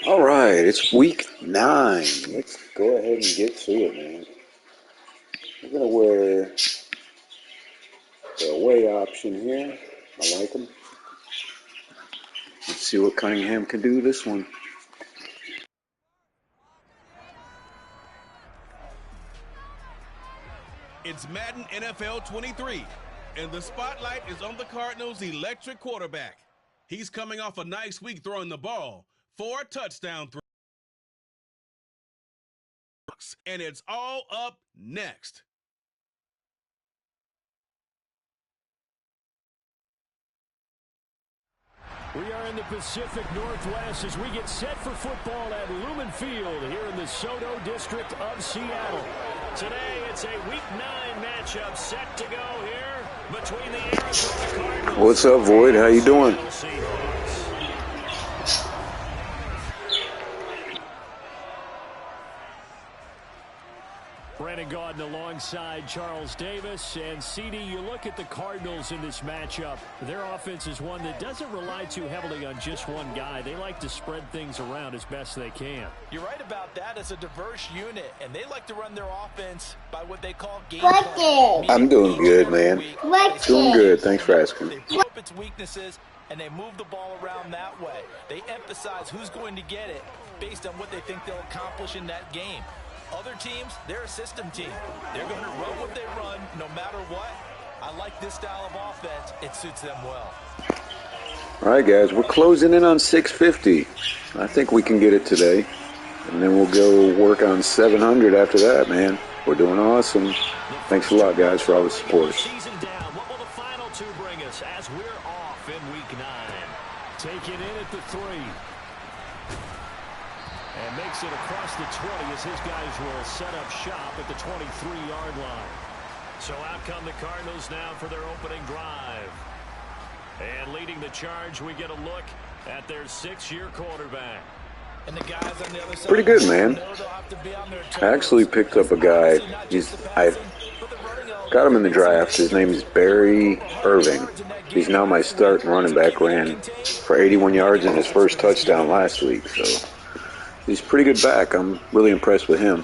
All right, it's week 9. Let's go ahead and get to it, man. We're going to wear the away option here. I like them. Let's see what Cunningham can do this one. It's Madden NFL 23, and the spotlight is on the Cardinals' electric quarterback. He's coming off a nice week throwing the ball, 4 touchdown throws, and it's all up next. We are in the Pacific Northwest as we get set for football at Lumen Field here in the Soto District of Seattle. Today, it's a Week 9 matchup set to go here between the Arizona Cardinals. What's up, Void? How you doing? Brandon Gaudin alongside Charles Davis. And CD, you look at the Cardinals in this matchup. Their offense is one that doesn't rely too heavily on just one guy. They like to spread things around as best they can. You're right about that. It's a diverse unit, and they like to run their offense by what they call game plan. I'm doing good, man. Doing good. Thanks for asking. They probe its weaknesses, and they move the ball around that way. They emphasize who's going to get it based on what they think they'll accomplish in that game. Other teams, they're a system team. They're going to run what they run no matter what. I like this style of offense. It suits them well. All right, guys, we're closing in on 650. I think we can get it today. And then we'll go work on 700 after that, man. We're doing awesome. Thanks a lot, guys, for all the support. Season down. What will the final 2 bring us as we're off in Week 9? Take it in at the 3. And makes it across the 20 as his guys will set up shop at the 23-yard line. So out come the Cardinals now for their opening drive. And leading the charge, we get a look at their 6-year quarterback. And the guys on the other side, pretty good, man. I actually picked up a guy. I got him in the draft. His name is Barry Irving. He's now my starting running back. Ran for 81 yards in his first touchdown last week. So he's a pretty good back. I'm really impressed with him.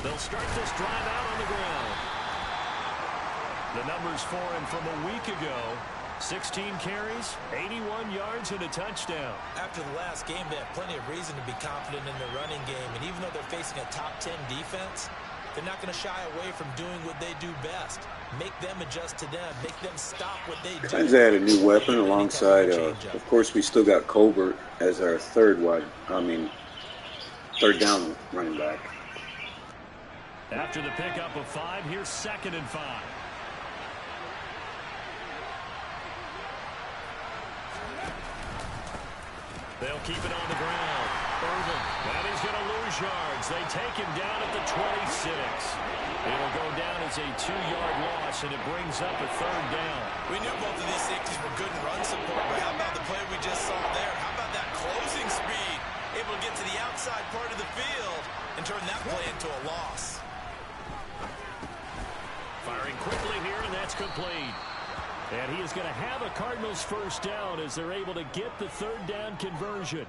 They'll start this drive out on the ground. The numbers for him from a week ago. 16 carries, 81 yards, and a touchdown. After the last game, they have plenty of reason to be confident in their running game. And even though they're facing a top 10 defense, they're not going to shy away from doing what they do best. Make them adjust to them. Make them stop what they do. Trying to add a new weapon alongside, of course, we still got Colbert as our third down running back. After the pickup of 5, here's 2nd and 5. They'll keep it on the ground. Irvin, and he's going to lose yards. They take him down at the 26. It'll go down as a 2-yard loss, and it brings up a 3rd down. We knew both of these safeties were good in run support, but how about the play we just saw there? How about that closing speed? Able to get to the outside part of the field and turn that play into a loss. Firing quickly here, and that's complete. And he is going to have a Cardinals first down as they're able to get the 3rd down conversion.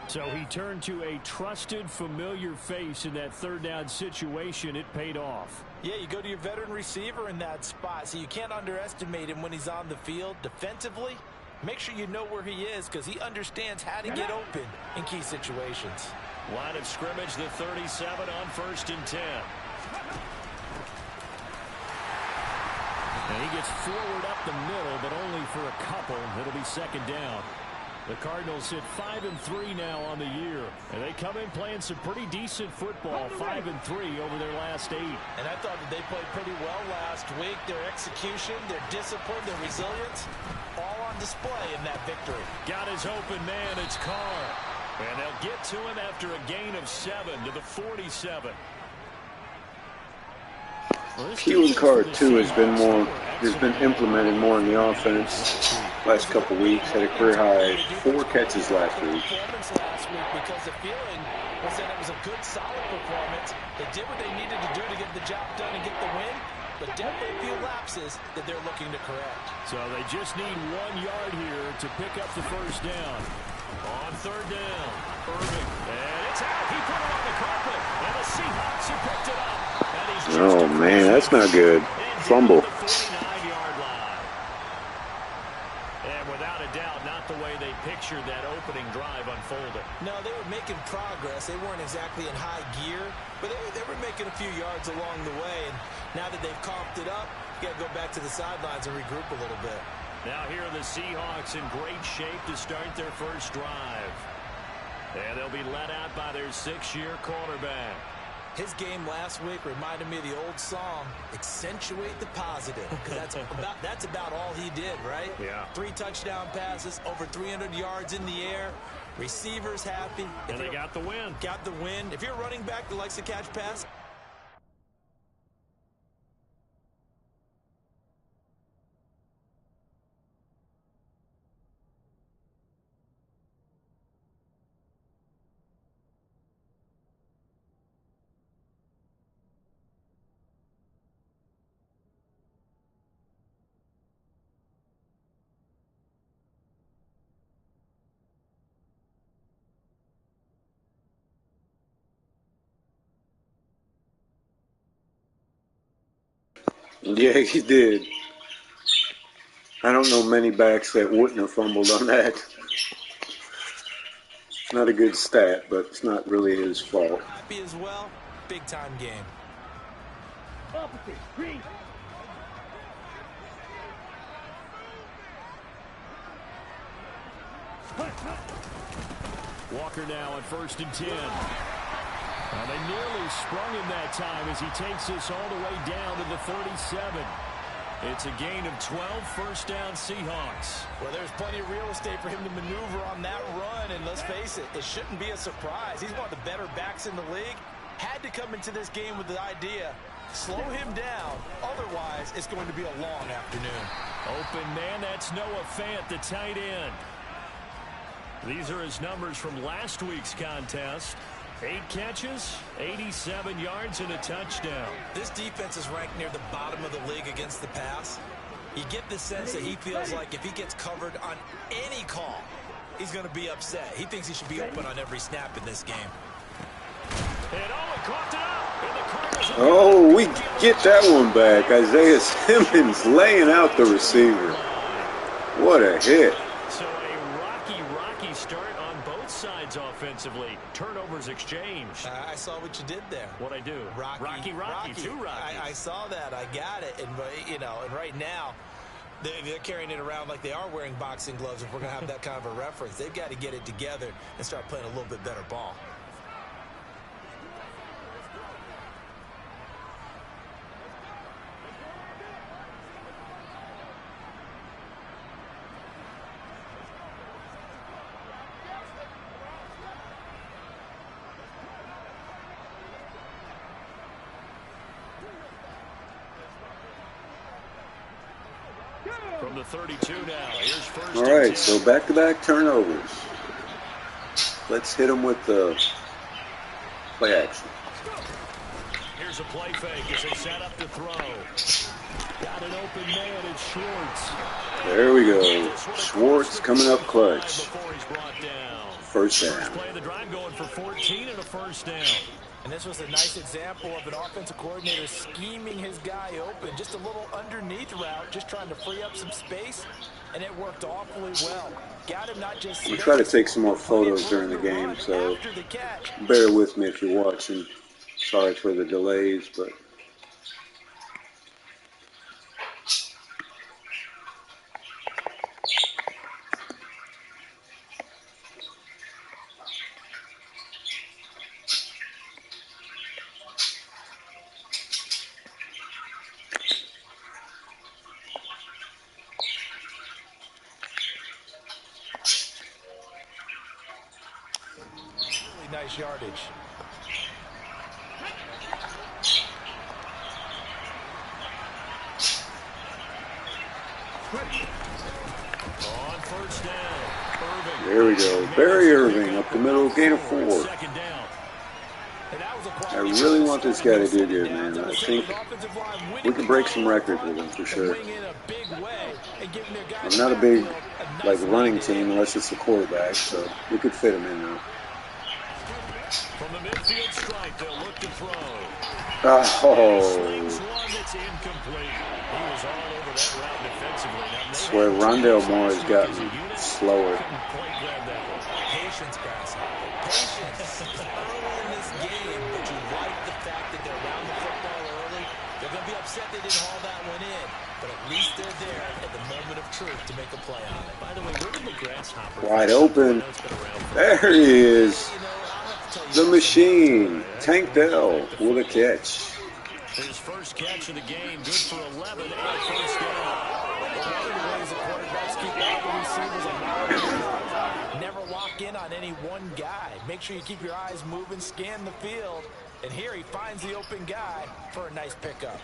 So he turned to a trusted, familiar face in that 3rd down situation. It paid off. Yeah, you go to your veteran receiver in that spot, so you can't underestimate him when he's on the field. Defensively, make sure you know where he is because he understands how to get open in key situations. Line of scrimmage, the 37 on 1st and 10. And he gets forward up the middle, but only for a couple. It'll be 2nd down. The Cardinals hit 5-3 now on the year. And they come in playing some pretty decent football, 5-3 over their last 8. And I thought that they played pretty well last week. Their execution, their discipline, their resilience, all on display in that victory. Got his open man, it's Carr. And they'll get to him after a gain of 7 to the 47. Keelan Card too has been implemented more in the offense last couple weeks. Had a career high 4 catches last week. Because the feeling was that it was a good, solid performance. They did what they needed to do to get the job done and get the win, but definitely a few lapses that they're looking to correct. So they just need 1 yard here to pick up the first down. On third down, Irving, and it's out. He put it on the carpet, and the Seahawks have picked it up. Oh, man, that's not good. Fumble. 49-yard line. And without a doubt, not the way they pictured that opening drive unfolded. No, they were making progress. They weren't exactly in high gear, but they were making a few yards along the way. And now that they've coughed it up, you got to go back to the sidelines and regroup a little bit. Now here are the Seahawks in great shape to start their first drive. And they'll be led out by their 6-year quarterback. His game last week reminded me of the old song, accentuate the positive, because that's about all he did, right? Yeah. 3 touchdown passes, over 300 yards in the air, receivers happy. And they got the win. Got the win. If you're a running back that likes to catch pass, Yeah, he did. I don't know many backs that wouldn't have fumbled on that. It's not a good stat, but it's not really his fault. happy as well. Big time game. Walker now at 1st and 10. They nearly sprung him that time as he takes this all the way down to the 37. It's a gain of 12, first down Seahawks. Well, there's plenty of real estate for him to maneuver on that run, and let's face it, it shouldn't be a surprise. He's one of the better backs in the league. Had to come into this game with the idea, slow him down, otherwise it's going to be a long afternoon. Open man, that's Noah Fant, the tight end. These are his numbers from last week's contest. 8 catches, 87 yards, and a touchdown. This defense is ranked near the bottom of the league against the pass. You get the sense that he feels like if he gets covered on any call, he's going to be upset. He thinks he should be open on every snap in this game. And Owen caught it up. Oh, we get that one back. Isaiah Simmons laying out the receiver. What a hit. So a rocky start on both sides offensively. Turnovers exchanged. I saw what you did there. What'd I do? Rocky. Two Rockies. I saw that. I got it. And, and right now, they're carrying it around like they are wearing boxing gloves if we're going to have that kind of a reference. They've got to get it together and start playing a little bit better ball. From the 32 now, here's first. All right, so back-to-back turnovers. Let's hit them with the play action. Here's a play fake as they set up to throw. Got an open man, it's Schwartz. There we go. Schwartz coming up clutch. First down. First play of the drive going for 14 and a first down. And this was a nice example of an offensive coordinator scheming his guy open. Just a little underneath route, just trying to free up some space, and it worked awfully well. Got him not just We'll try to take some more photos during the game, so bear with me if you're watching. Sorry for the delays, but... nice yardage. On first down, Irving. There we go. Barry Irving up the middle, gain of 4. Second down. I really want this guy to do good, man. I think we can break some records with him for sure. I'm not a big running team unless it's the quarterback, so we could fit him in though. From the midfield stripe, they'll look to throw. Oh. I swear Rondale Moore has gotten slower. Patience, guys. Patience. Early in this game, but you like the fact that they're around the football early. They're going to be upset they didn't haul that one in, but at least they're there at the moment of truth to make a play on it. By the way, where did the grasshopper wide open? There he is. The machine. Tank Dell with a catch. His first catch of the game, good for 11 and a first down. One of the ways the quarterbacks keep all the receivers alive. Never lock in on any one guy. Make sure you keep your eyes moving, scan the field. And here he finds the open guy for a nice pickup.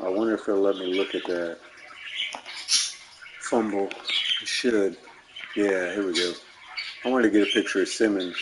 I wonder if they'll let me look at that. Fumble. It should. Yeah, here we go. I wanted to get a picture of Simmons.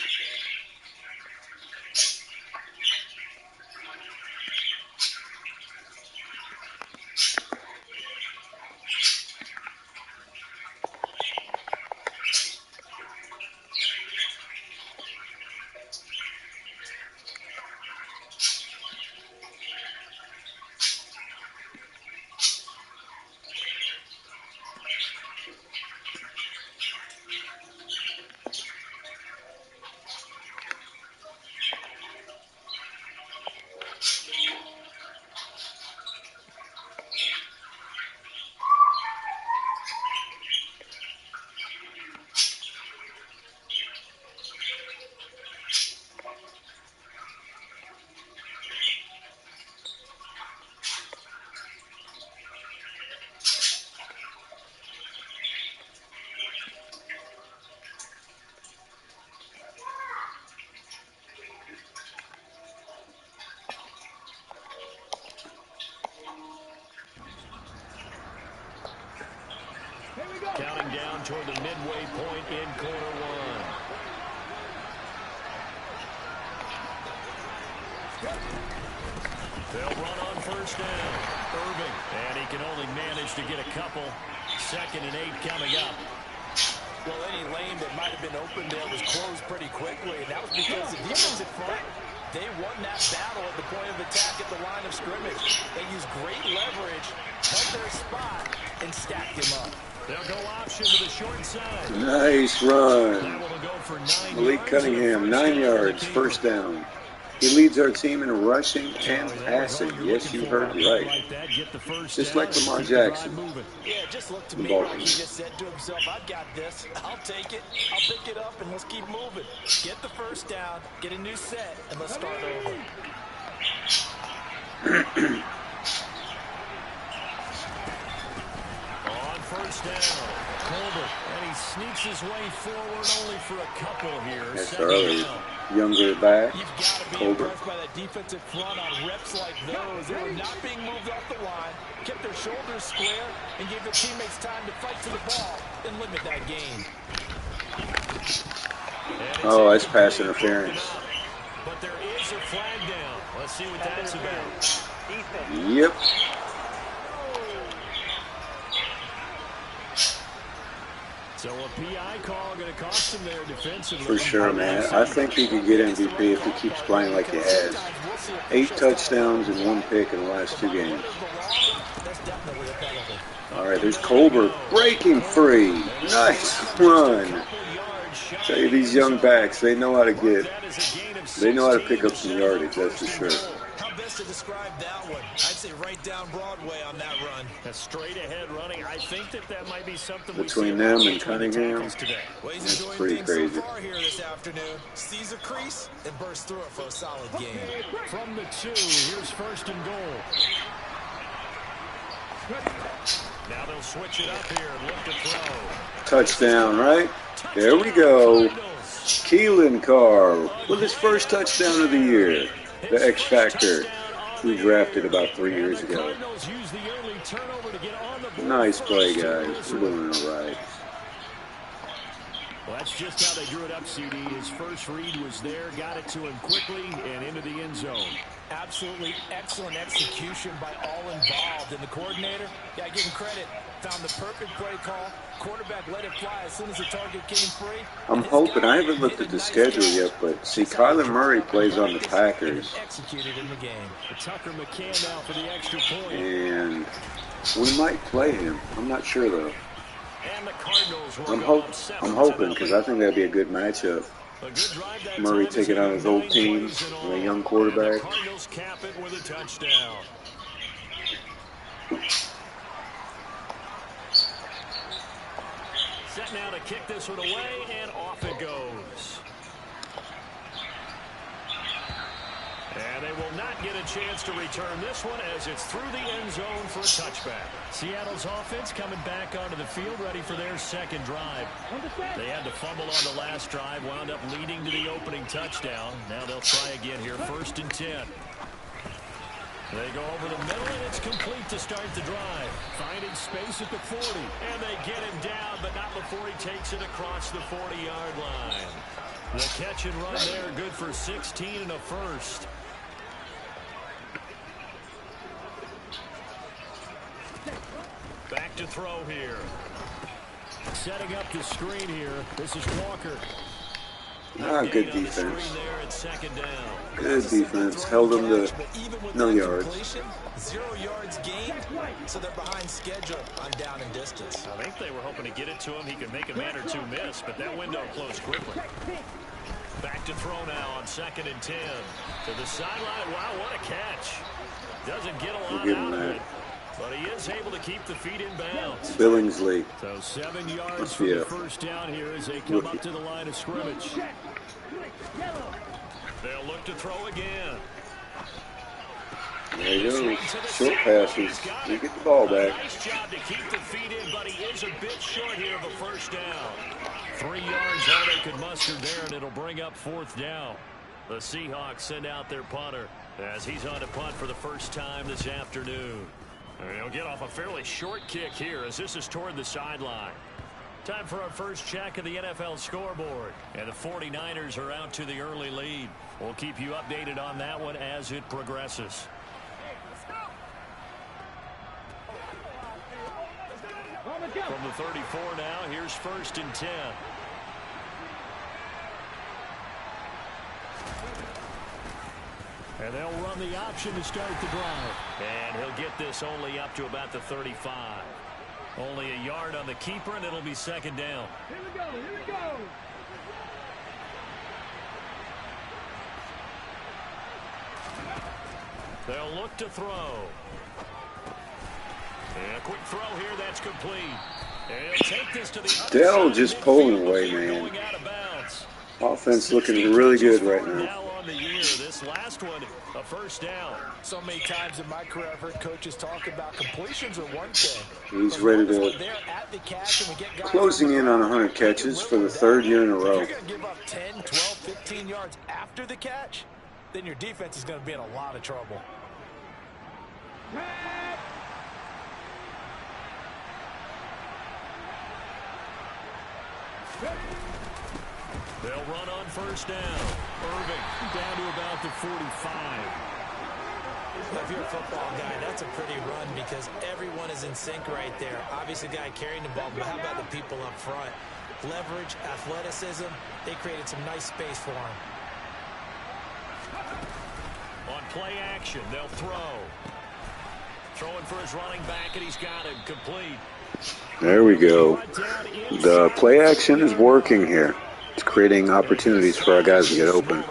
Counting down toward the midway point in quarter one. They'll run on first down. Irving. And he can only manage to get a couple. 2nd and 8 coming up. Well, any lane that might have been open there was closed pretty quickly, and that was because the defensive front, they won that battle at the point of attack at the line of scrimmage. They used great leverage, held their spot, and stacked him up. They'll go option to the short side. Nice run. That one will go for 9 Malik yards. Cunningham, 9 yards, first down. He leads our team in rushing and passing. Yes, you heard right. Just like Lamar Jackson. Yeah, just look to me like he just said to himself, I've got this. I'll take it. I'll pick it up, and let's keep moving. Get the first down, get a new set, and let's start over. On first down, Colbert, and he sneaks his way forward only for a couple here. That's early. Younger back. You've got to be Colbert. impressed by that defensive front on reps like those. They were not being moved off the line, kept their shoulders square, and gave their teammates time to fight to the ball and limit that gain. Oh, that's pass interference. But there is a flag down. Let's see what that's about. Yep. So a PI call going to cost him there defensively. For sure, man. I think he could get MVP if he keeps playing like he has. 8 touchdowns and 1 pick in the last 2 games. All right, there's Colbert breaking free. Nice run. Tell you, these young backs, they know how to pick up some yardage, that's for sure. How best to describe that one? I'd say right down Broadway on that run. A straight ahead running. I think that might be something between them and Cunningham. Today. Well, he's That's enjoying pretty things crazy. so far here this afternoon. Sees a crease and bursts through it for a solid game. From the 2, here's 1st and goal. Now they'll switch it up here and look to throw. Touchdown, right? There we go. Keelan Carr with his first touchdown of the year. The X Factor. We drafted about 3 years ago. Nice play, guys. We're doing all right. Well, that's just how they drew it up, CD. His first read was there, got it to him quickly, and into the end zone. Absolutely excellent execution by all involved. And the coordinator, yeah, I give him credit, found the perfect play call. Quarterback let it fly as soon as the target came free. I'm hoping, I haven't looked at the schedule yet, but see, Kyler Murray plays on the Packers. Executed in the game. Tucker McCann now for the extra point. And we might play him. I'm not sure, though. And the Cardinals I'm hoping, because I think that'd be a good matchup. Murray taking on his old team with a young quarterback. The Cardinals cap it with a touchdown. Set now to kick this one away, and off it goes. And they will not get a chance to return this one as it's through the end zone for a touchback. Seattle's offense coming back onto the field, ready for their second drive. They had to fumble on the last drive, wound up leading to the opening touchdown. Now they'll try again here, 1st and 10. They go over the middle, and it's complete to start the drive. Finding space at the 40, and they get him down, but not before he takes it across the 40-yard line. The catch and run there, good for 16 and a first. Back to throw here. Setting up the screen here. This is Walker. Good defense. Good defense. Held them to no yards. 0 yards gained, so they're behind schedule on down and distance. I think they were hoping to get it to him. He could make a man or two miss, but that window closed quickly. Back to throw now on 2nd and 10. To the sideline. Wow, what a catch. Doesn't get a lot out of it. But he is able to keep the feet in bounds. Billingsley. So 7 yards for the first down here as they come up to the line of scrimmage. They'll look to throw again. There you go. Short passes. You get the ball back. Nice job to keep the feet in, but he is a bit short here of a first down. 3 yards all they could muster there, and it'll bring up 4th down. The Seahawks send out their punter as he's on to punt for the first time this afternoon. He'll get off a fairly short kick here as this is toward the sideline. Time for our first check of the NFL scoreboard. And the 49ers are out to the early lead. We'll keep you updated on that one as it progresses. From the 34 now, here's 1st and 10. And they'll run the option to start the drive. And he'll get this only up to about the 35. Only a yard on the keeper, and it'll be 2nd down. Here we go, here we go. They'll look to throw. And a quick throw here, that's complete. And he'll take this to the Dell just pulling away, man. Offense looking really good right now. On the year, this last one, a first down. So many times in my career, I've heard coaches talk about completions are one thing. He's ready to closing in on 100 catches for the 3rd year in a row. If you're going to give up 10, 12, 15 yards after the catch, then your defense is going to be in a lot of trouble. They'll run on first down. Irving down to about the 45. If you're a football guy, that's a pretty run because everyone is in sync right there. Obviously, the guy carrying the ball, but how about the people up front? Leverage, athleticism, they created some nice space for him. On play action, they'll throw. Throwing for his running back, and he's got it complete. There we go. The play action is working here. It's creating opportunities for our guys to get open.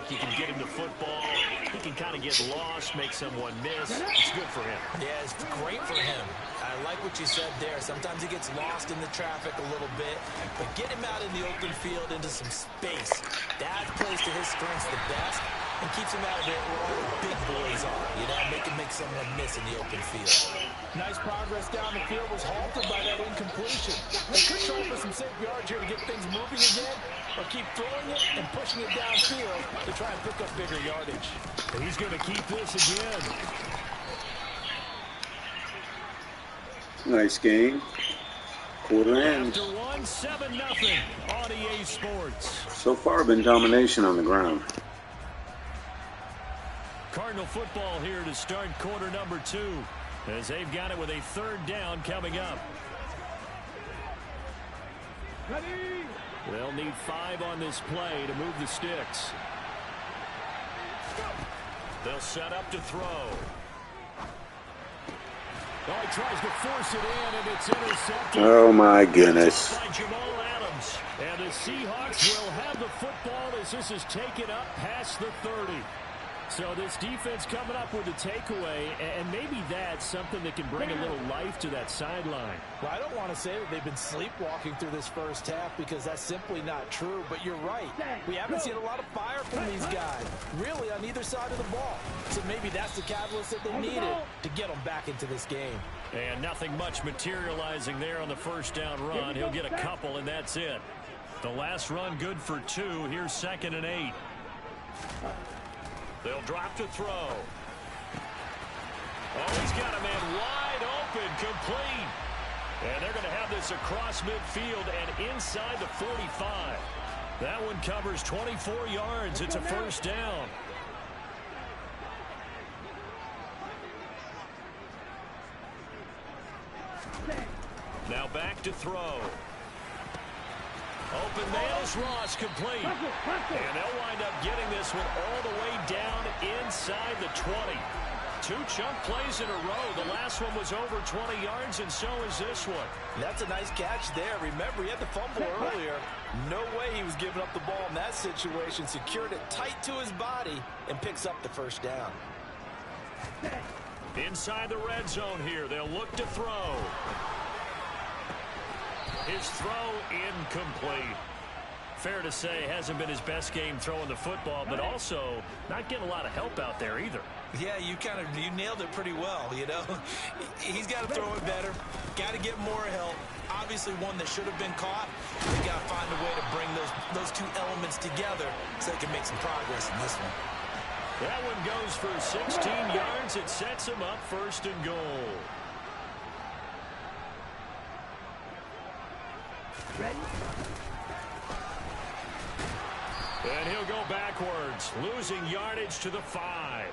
You can get him the football. He can kind of get lost, make someone miss. It's good for him. Yeah, it's great for him. I like what you said there. Sometimes he gets lost in the traffic a little bit, but get him out in the open field into some space. That plays to his strengths the best and keeps him out of there where all the big boys are. You know, make someone miss in the open field. Nice progress down the field was halted by that incompletion. They could try for some some safe yards here to get things moving again, or keep throwing it and pushing it downfield to try and pick up bigger yardage. And he's going to keep this again. Nice game. Quarter ends. After one, 7-0 on EA Sports. So far, been domination on the ground. Cardinal football here to start quarter number 2, as they've got it with a third down coming up. They'll need 5 on this play to move the sticks. They'll set up to throw. Oh, he tries to force it in, and it's intercepted. Oh, my goodness. By Jamal Adams. And the Seahawks will have the football as this is taken up past the 30. So this defense coming up with a takeaway, and maybe that's something that can bring a little life to that sideline. Well, I don't want to say that they've been sleepwalking through this first half because that's simply not true, but you're right. We haven't seen a lot of fire from these guys, really, on either side of the ball. So maybe that's the catalyst that they needed to get them back into this game. And nothing much materializing there on the first down run. He'll get a couple, and that's it. The last run good for 2. Here's 2nd and 8. They'll drop to throw. Oh, he's got a man wide open, complete. And they're going to have this across midfield and inside the 45. That one covers 24 yards. It's a first down. Now back to throw. Open Nails Ross complete. And they'll wind up getting this one all the way down inside the 20. 2 chunk plays in a row. The last one was over 20 yards, and so is this one. That's a nice catch there. Remember, he had the fumble earlier. No way he was giving up the ball in that situation. Secured it tight to his body and picks up the first down. Inside the red zone here. They'll look to throw. His throw incomplete. Fair to say, hasn't been his best game throwing the football, but also not getting a lot of help out there either. Yeah, you nailed it pretty well, you know. He's got to throw it better. Got to get more help. Obviously one that should have been caught. They got to find a way to bring those 2 elements together so they can make some progress in this one. That one goes for 16 yards. It sets him up 1st and goal. Ready? And he'll go backwards, losing yardage to the 5.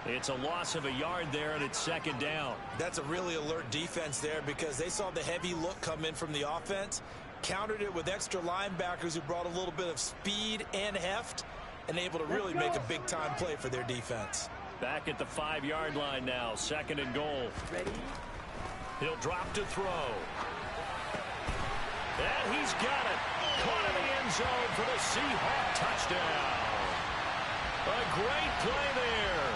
It's a loss of a yard there, and it's 2nd down. That's a really alert defense there because they saw the heavy look come in from the offense, countered it with extra linebackers who brought a little bit of speed and heft, and able to really make a big-time play for their defense. Back at the 5-yard line now, 2nd and goal. Ready? He'll drop to throw. And he's got it. Caught in the end zone for the Seahawks touchdown. A great play there.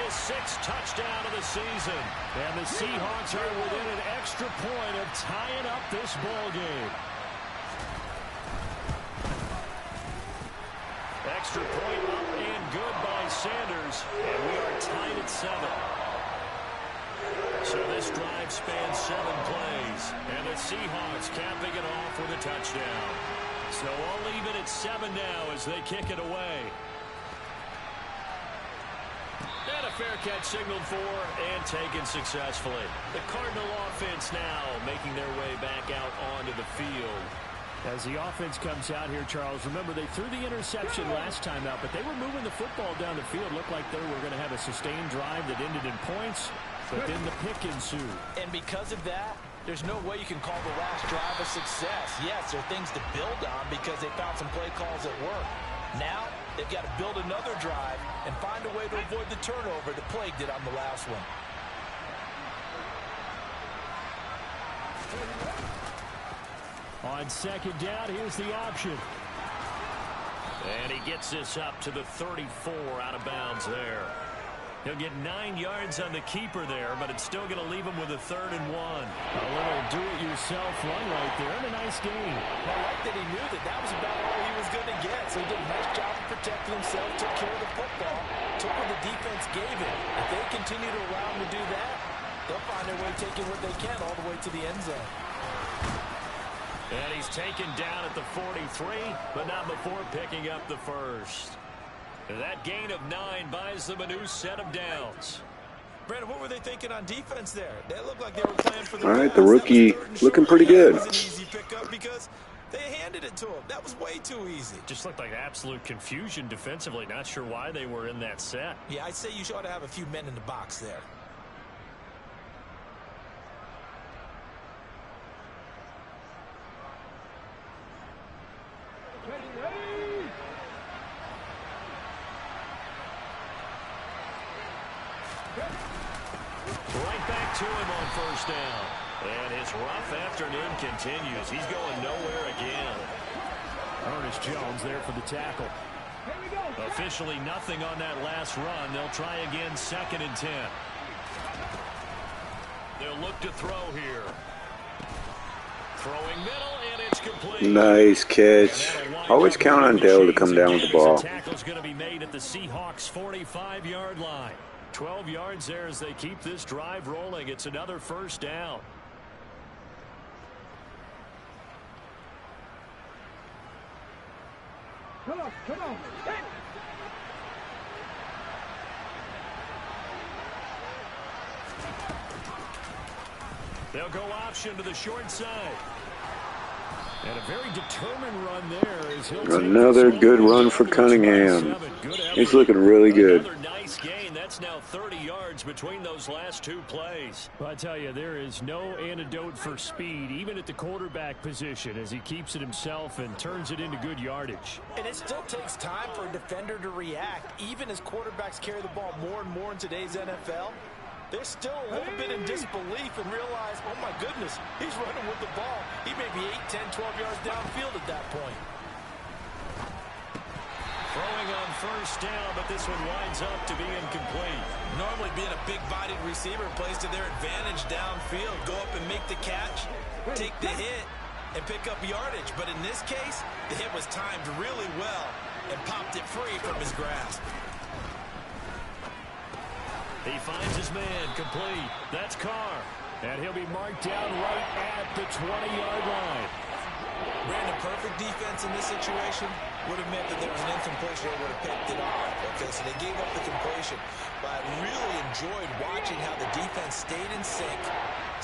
His 6th touchdown of the season. And the Seahawks are within an extra point of tying up this ball game. Extra point up and good by Sanders. And we are tied at 7. So this drive spans 7 plays, and the Seahawks capping it off with a touchdown. So all even at 7 now as they kick it away. And a fair catch signaled for and taken successfully. The Cardinal offense now making their way back out onto the field. As the offense comes out here, Charles, remember they threw the interception last time out, but they were moving the football down the field. Looked like they were going to have a sustained drive that ended in points. But then the pick ensued. And because of that, there's no way you can call the last drive a success. Yes, there are things to build on because they found some play calls that work. Now, they've got to build another drive and find a way to avoid the turnover that plagued it on the last one. On 2nd down, here's the option. And he gets this up to the 34 out of bounds there. He'll get 9 yards on the keeper there, but it's still going to leave him with a 3rd and 1. A little do-it-yourself run right there, and a nice gain. I like that he knew that was about all he was going to get, so he did a nice job of protecting himself, took care of the football, took what the defense gave him. If they continue to allow him to do that, they'll find their way taking what they can all the way to the end zone. And he's taken down at the 43, but not before picking up the first. That gain of 9 buys them a new set of downs. Brandon, what were they thinking on defense there? They looked like they were playing for the All right, pass. the rookie looking pretty good. That was an easy pickup because they handed it to him. That was way too easy. Just looked like absolute confusion defensively. Not sure why they were in that set. Yeah, I'd say you ought to have a few men in the box there. Right back to him on first down. And his rough afternoon continues. He's going nowhere again. Ernest Jones there for the tackle. Officially nothing on that last run. They'll try again 2nd and 10. They'll look to throw here. Throwing middle, and it's complete. Nice catch. Always count on Dale to come down with the ball. Tackle's going to be made at the Seahawks 45-yard line. 12 yards there as they keep this drive rolling. It's another first down. Come on. Hey. They'll go option to the short side. And a very determined run there as he'll Another good run for Cunningham. He's looking really good. Another nice gain. That's now 30 yards between those last 2 plays. Well, I tell you, there is no antidote for speed, even at the quarterback position, as he keeps it himself and turns it into good yardage. And it still takes time for a defender to react, even as quarterbacks carry the ball more and more in today's NFL. They're still a little bit in disbelief and realize, oh my goodness, he's running with the ball. He may be 8, 10, 12 yards downfield at that point. Throwing on first down, but this one winds up to be incomplete. Normally being a big-bodied receiver plays to their advantage downfield. Go up and make the catch, take the hit, and pick up yardage. But in this case, the hit was timed really well and popped it free from his grasp. He finds his man, complete. That's Carr. And he'll be marked down right at the 20-yard line. Brandon, perfect defense in this situation would have meant that there was an incompletion. They would have picked it off. Okay, so they gave up the completion. But I really enjoyed watching how the defense stayed in sync,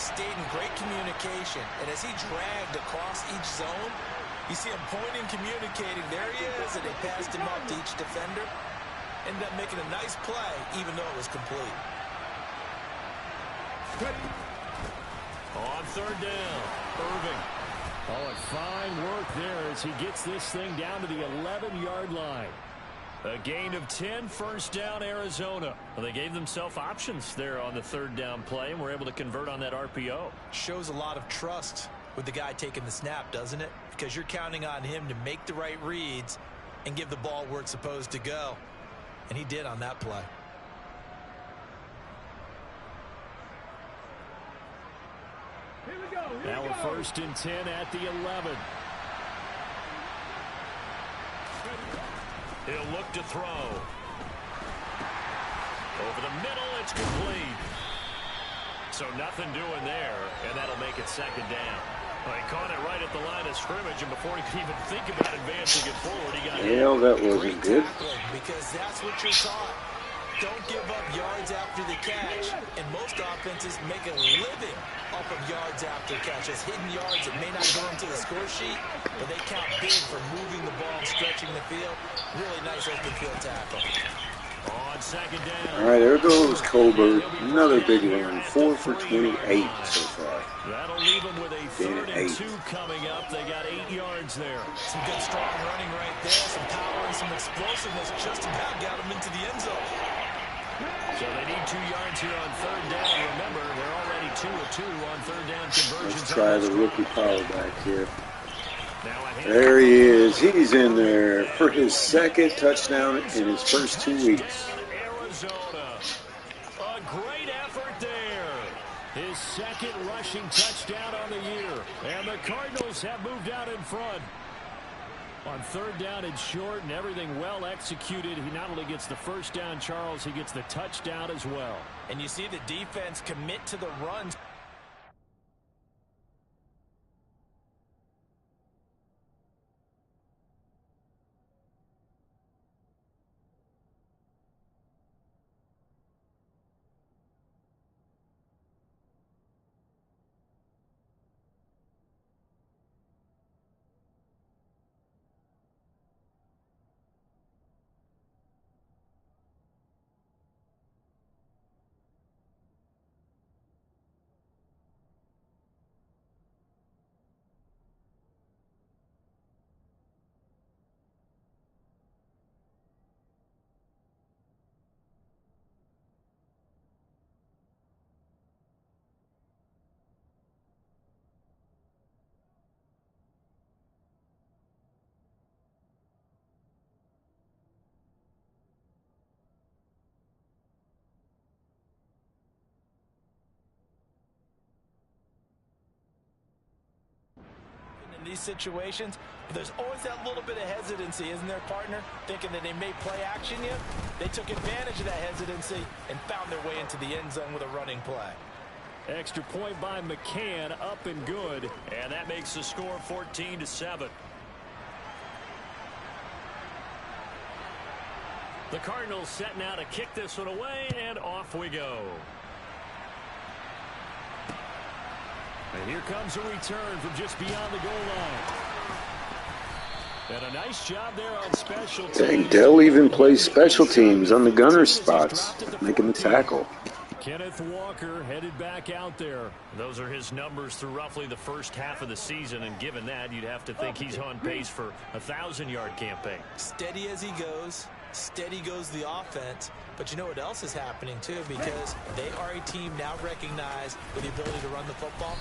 stayed in great communication. And as he dragged across each zone, you see him pointing, communicating. There he is, and they passed him up to each defender. Ended up making a nice play, even though it was complete. On third down, Irving. Oh, and fine work there as he gets this thing down to the 11-yard line. A gain of 10, first down, Arizona. Well, they gave themselves options there on the third down play and were able to convert on that RPO. Shows a lot of trust with the guy taking the snap, doesn't it? Because you're counting on him to make the right reads and give the ball where it's supposed to go. And he did on that play. Now a first and 10 at the 11. He'll look to throw. Over the middle, it's complete. So nothing doing there, and that'll make it second down. Well, he caught it right at the line of scrimmage, and before he could even think about advancing it forward, he got hit. Hell, that wasn't good. Because that's what you're taught. Don't give up yards after the catch. And most offenses make a living off of yards after catch. As hidden yards that may not go into the score sheet, but they count big for moving the ball and stretching the field. Really nice open field tackle. On second down. All right, there goes Colbert. Another big one. 4 for 28 so far. That'll leave them with a third and 2 coming up. They got 8 yards there. Some good strong running right there. Some power and some explosiveness just about got them into the end zone. So they need 2 yards here on third down. Remember, they're already 2 of 2 on third down conversions. Let's try the rookie power back here. There he is. He's in there for his second touchdown in his first 2 weeks. Arizona. A great effort there. His second rushing touchdown on the year. And the Cardinals have moved out in front. On third down and short and everything well executed, he not only gets the first down, Charles, he gets the touchdown as well. And you see the defense commit to the runs. In these situations, but there's always that little bit of hesitancy, isn't there, partner? Thinking that they may play action you. They took advantage of that hesitancy and found their way into the end zone with a running play. Extra point by McCann, up and good, and that makes the score 14-7. The Cardinals set now to kick this one away, and off we go. And here comes a return from just beyond the goal line. And a nice job there on special teams. Dang, Dell even plays special teams on the gunner spots, making the tackle. Kenneth Walker headed back out there. Those are his numbers through roughly the first half of the season, and given that, you'd have to think he's on pace for a 1,000-yard campaign. Steady as he goes. Steady goes the offense. But you know what else is happening, too? Because they are a team now recognized with the ability to run the football.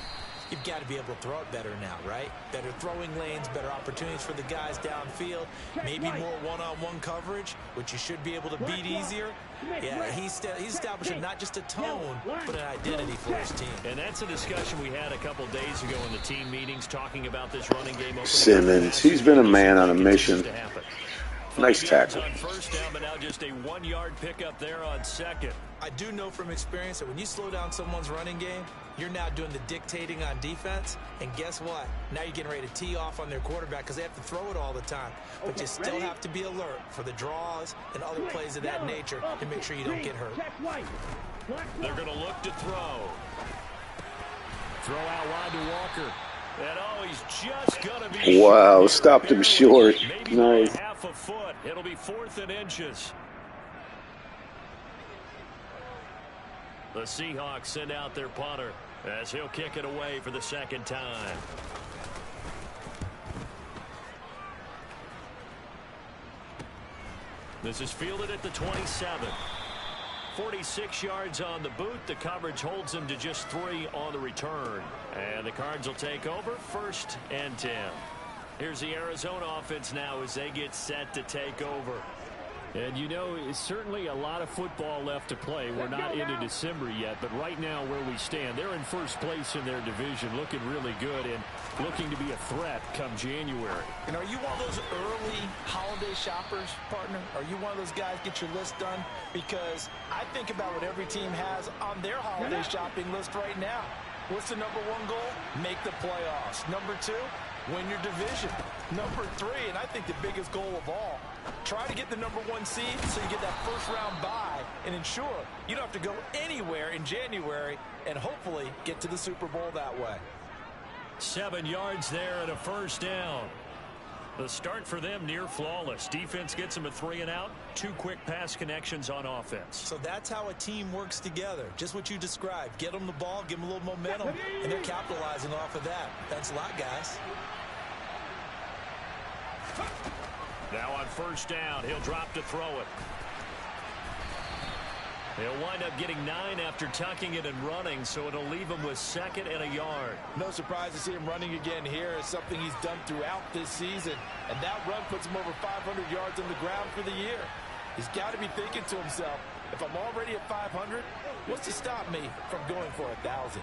You've got to be able to throw it better now, right? Better throwing lanes, better opportunities for the guys downfield, maybe more one-on-one coverage, which you should be able to beat easier. Yeah, he's establishing not just a tone, but an identity for his team. And that's a discussion we had a couple days ago in the team meetings talking about this running game. Simmons, he's been a man on a mission. Nice tackle. On first down, but now just a 1-yard pickup there on second. I do know from experience that when you slow down someone's running game, you're now doing the dictating on defense. And guess what? Now you're getting ready to tee off on their quarterback because they have to throw it all the time. But you still have to be alert for the draws and other plays of that nature to make sure you don't get hurt. They're going to look to throw. Throw out wide to Walker. And he's just going to be wow, short. stopped him short. Maybe Nice. half a foot. It'll be 4th and inches. The Seahawks send out their punter as he'll kick it away for the second time. This is fielded at the 27. 46 yards on the boot. The coverage holds him to just 3 on the return. And the Cards will take over 1st and 10. Here's the Arizona offense now as they get set to take over. And you know, it's certainly a lot of football left to play. We're not into December yet, but right now where we stand, they're in first place in their division, looking really good and looking to be a threat come January. And are you one of those early holiday shoppers, partner? Are you one of those guys get your list done? Because I think about what every team has on their holiday shopping list right now. What's the number 1 goal? Make the playoffs. Number 2, win your division. Number 3, and I think the biggest goal of all, try to get the number 1 seed so you get that first-round bye and ensure you don't have to go anywhere in January and hopefully get to the Super Bowl that way. 7 yards there and a first down. The start for them near flawless. Defense gets them a 3 and out. 2 quick pass connections on offense. So that's how a team works together. Just what you described. Get them the ball, give them a little momentum, and they're capitalizing off of that. Thanks a lot, guys. Now on first down, he'll drop to throw it. He'll wind up getting 9 after tucking it and running, so it'll leave him with 2nd and a yard. No surprise to see him running again here. It's something he's done throughout this season. And that run puts him over 500 yards on the ground for the year. He's got to be thinking to himself, if I'm already at 500, what's to stop me from going for 1,000?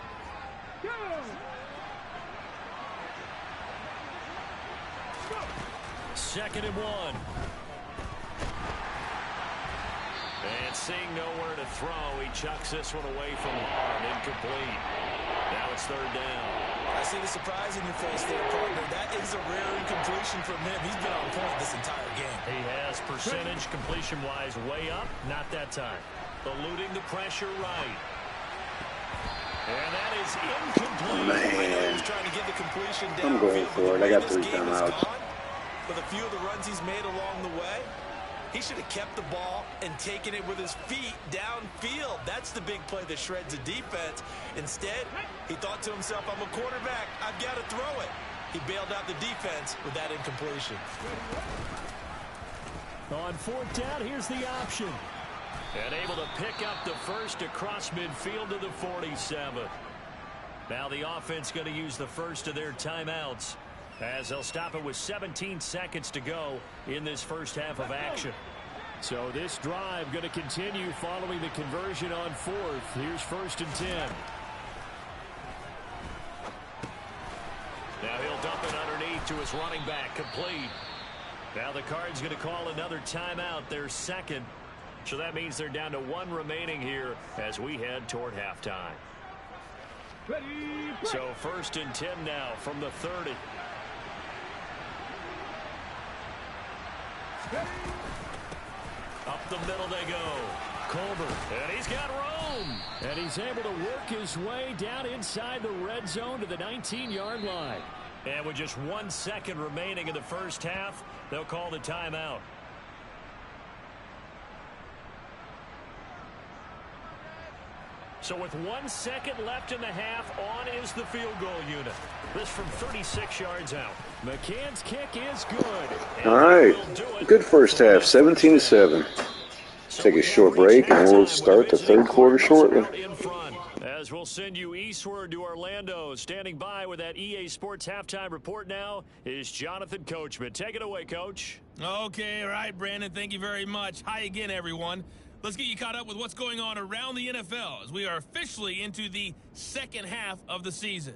2nd and 1. And seeing nowhere to throw, he chucks this one away from harm. Incomplete. Now it's 3rd down. I see the surprise in your face there, partner. That is a rare incompletion from him. He's been on point this entire game. He has percentage completion-wise way up. Not that time. Eluding the pressure right. And that is incomplete. Man, He's trying to get the completion I'm going for it. I got 3 timeouts. With a few of the runs he's made along the way, he should have kept the ball and taken it with his feet downfield. That's the big play that shreds a defense. Instead, he thought to himself, I'm a quarterback. I've got to throw it. He bailed out the defense with that incompletion. On 4th down, here's the option. And able to pick up the first across midfield to the 47. Now the offense going to use the first of their timeouts, as they'll stop it with 17 seconds to go in this first half of action. So this drive going to continue following the conversion on 4th. Here's 1st and 10. Now he'll dump it underneath to his running back, complete. Now the Cards going to call another timeout, their second. So that means they're down to 1 remaining here as we head toward halftime. So 1st and 10 now from the 30. Up the middle they go. Colbert, and he's got room. And he's able to work his way down inside the red zone to the 19-yard line. And with just 1 second remaining in the first half, they'll call the timeout. So with 1 second left in the half, on is the field goal unit. This from 36 yards out. McCann's kick is good. All right. Good first half, 17-7. Take a short break, and we'll start the third quarter shortly. As we'll send you eastward to Orlando. Standing by with that EA Sports halftime report now is Jonathan Coachman. Take it away, Coach. Okay, all right, Brandon. Thank you very much. Hi again, everyone. Let's get you caught up with what's going on around the NFL as we are officially into the second half of the season.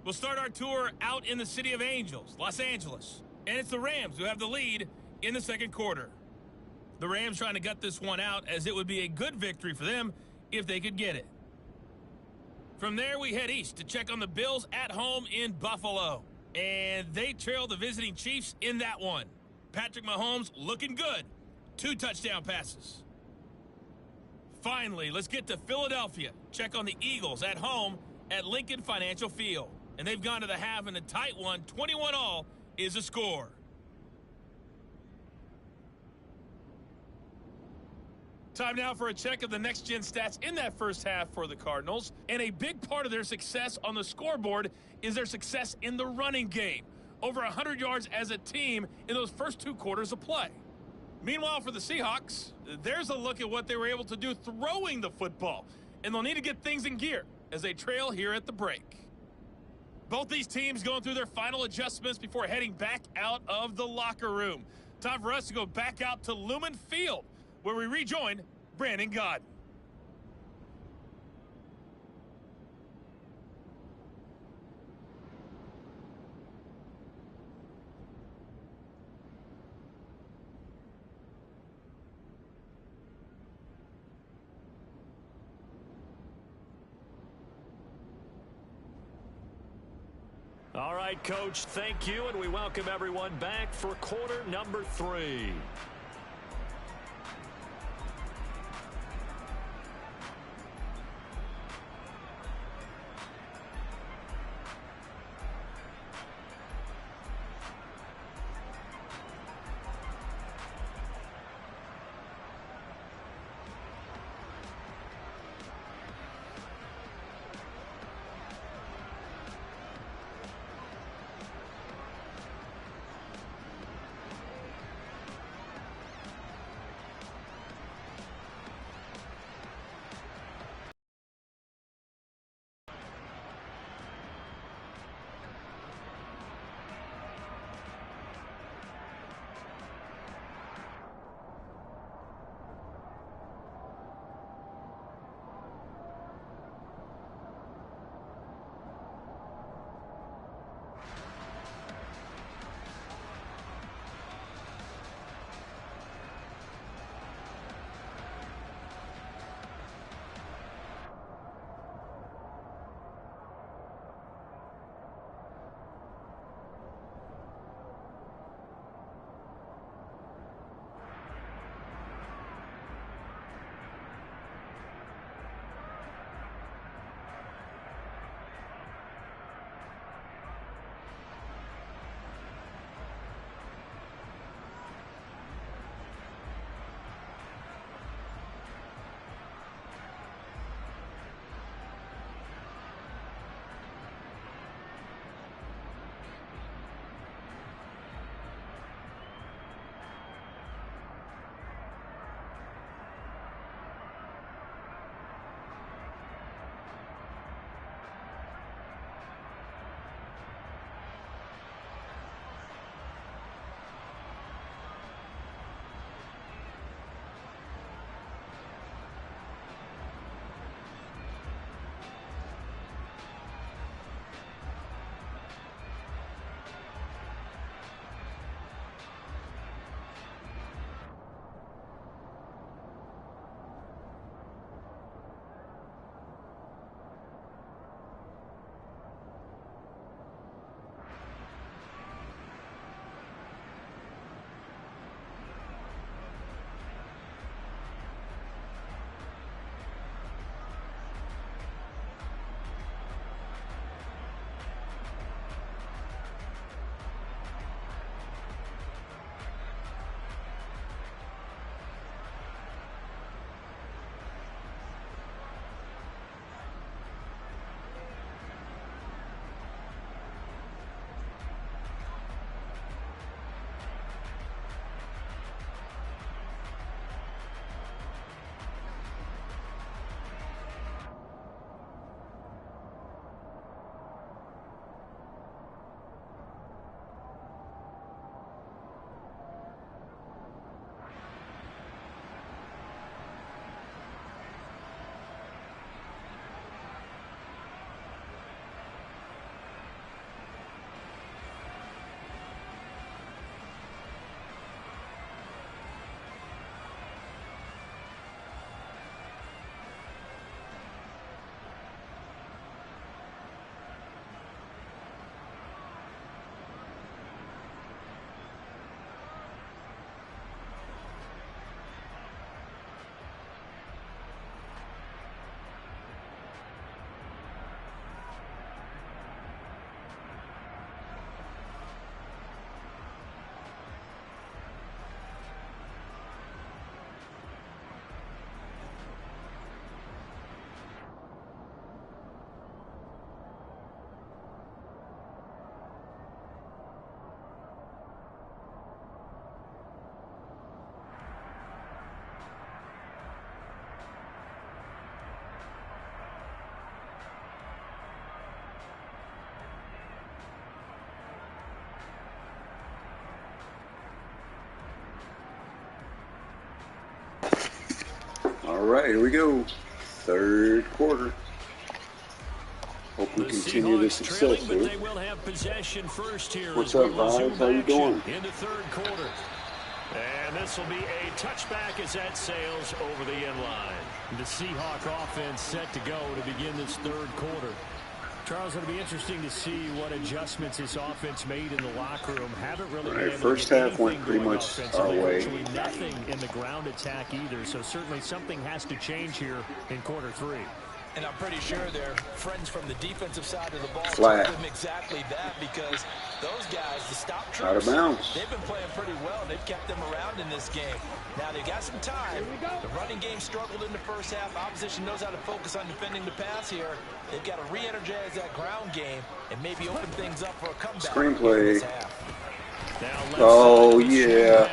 We'll start our tour out in the city of Angels, Los Angeles. And it's the Rams who have the lead in the second quarter. The Rams trying to gut this one out as it would be a good victory for them if they could get it. From there, we head east to check on the Bills at home in Buffalo. And they trail the visiting Chiefs in that one. Patrick Mahomes looking good. 2 touchdown passes. Finally, let's get to Philadelphia. Check on the Eagles at home at Lincoln Financial Field. And they've gone to the half in a tight one. 21-all is the score. Time now for a check of the next-gen stats in that first half for the Cardinals. And a big part of their success on the scoreboard is their success in the running game. Over 100 yards as a team in those first 2 quarters of play. Meanwhile, for the Seahawks, there's a look at what they were able to do throwing the football. And they'll need to get things in gear as they trail here at the break. Both these teams going through their final adjustments before heading back out of the locker room. Time for us to go back out to Lumen Field, where we rejoin Brandon Godden. All right, Coach, thank you, and we welcome everyone back for quarter number 3. right, here we go. Third quarter. Hope we continue this success here. They will have possession first here. What's up, Vibes? How you doing? In the third quarter. And this will be a touchback as that sails over the end line. The Seahawk offense set to go to begin this third quarter. Charles, it'll be interesting to see what adjustments this offense made in the locker room. Haven't really been able first to get half went anything pretty going much offensively. our way. Virtually nothing in the ground attack either. So certainly something has to change here in quarter three. And I'm pretty sure their friends from the defensive side of the ball Flat. told them exactly that, because those guys, the stop troops, Out of bounds. they've been playing pretty well. They've kept them around in this game. Now they've got some time. The running game struggled in the first half. Opposition knows how to focus on defending the pass here. They've got to re-energize that ground game and maybe open things up for a comeback. Screenplay. Now, Oh, yeah.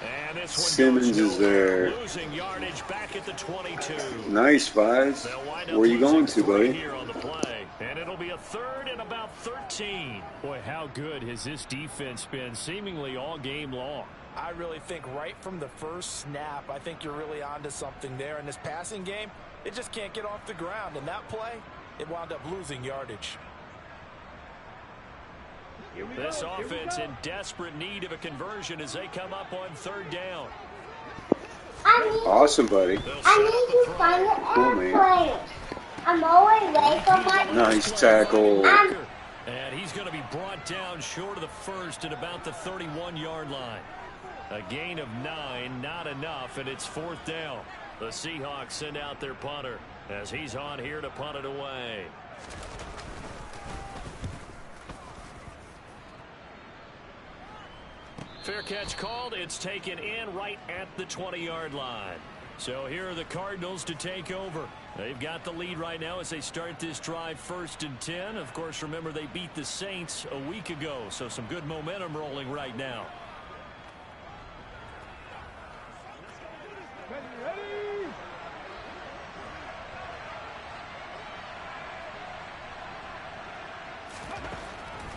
And this one Simmons is there. Losing yardage back at the 22. Nice, Vibes. Where you going to, buddy? Here on the play. And it'll be a third and about 13. Boy, how good has this defense been seemingly all game long? I really think right from the first snap, I think you're really onto something there. In this passing game, it just can't get off the ground. And that play, it wound up losing yardage. This offense in desperate need of a conversion as they come up on third down. Awesome, buddy. I need to find an airplane. I'm always late for my... Nice tackle. And he's going to be brought down short of the first at about the 31-yard line. A gain of 9, not enough, and it's fourth down. The Seahawks send out their punter as he's on here to punt it away. Fair catch called. It's taken in right at the 20-yard line. So here are the Cardinals to take over. They've got the lead right now as they start this drive 1st and 10. Of course, remember they beat the Saints a week ago, so some good momentum rolling right now.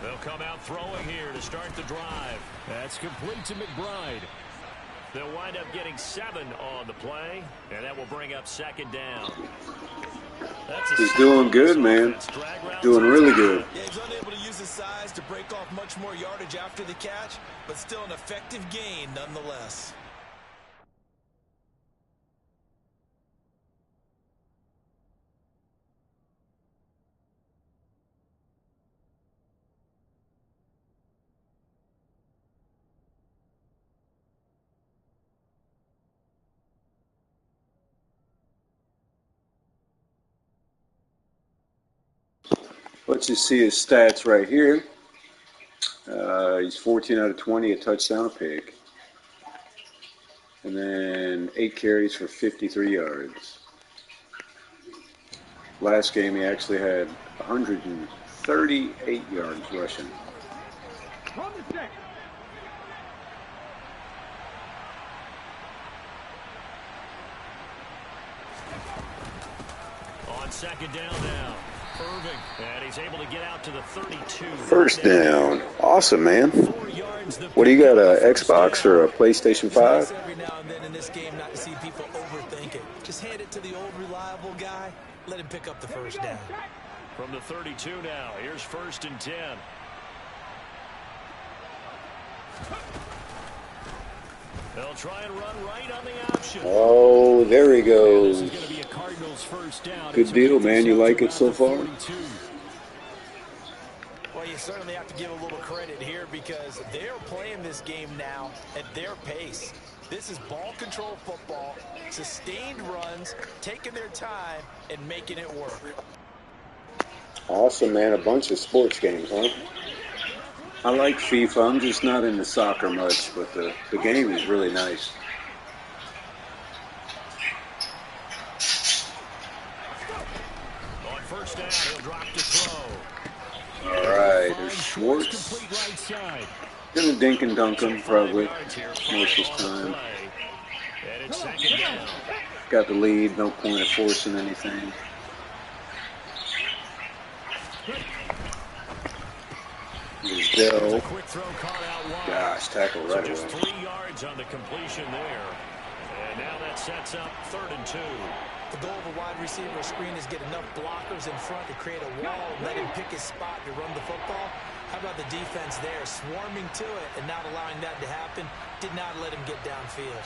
They'll come out throwing here to start the drive. That's complete to McBride. They'll wind up getting 7 on the play, and that will bring up second down. He's doing good, man. Doing really good. Yeah, he's unable to use his size to break off much more yardage after the catch, but still an effective gain nonetheless. Let's just see his stats right here. He's 14 out of 20, a touchdown, a pick. And then 8 carries for 53 yards. Last game, he actually had 138 yards rushing. On second down now. Irving, and he's able to get out to the 32. First down. Awesome, man. What do you got, a Xbox or a PlayStation 5? Every now and then in this game, not to see people overthink it. Just hand it to the old reliable guy. Let him pick up the first down. From the 32 now, here's 1st and 10. They'll try and run right on the option. Oh, there he goes. This is going to be a Cardinals first down. Good deal, man. You like it so far? Well, you certainly have to give a little credit here because they're playing this game now at their pace. This is ball control football, sustained runs, taking their time, and making it work. Awesome, man. A bunch of sports games, huh? I like FIFA. I'm just not into soccer much, but the game is really nice. On first down, he'll drop to throw. All right, there's Schwartz. Gonna dink and dunk him probably most of the time. And it's second down. Got the lead. No point of forcing anything. There's Dell. Gosh, tackle right away. Just 3 yards on the completion there. And And now that sets up 3rd and 2. The goal of a wide receiver screen is get enough blockers in front to create a wall and let him pick his spot to run the football. How about the defense there, swarming to it and not allowing that to happen? Did not let him get downfield.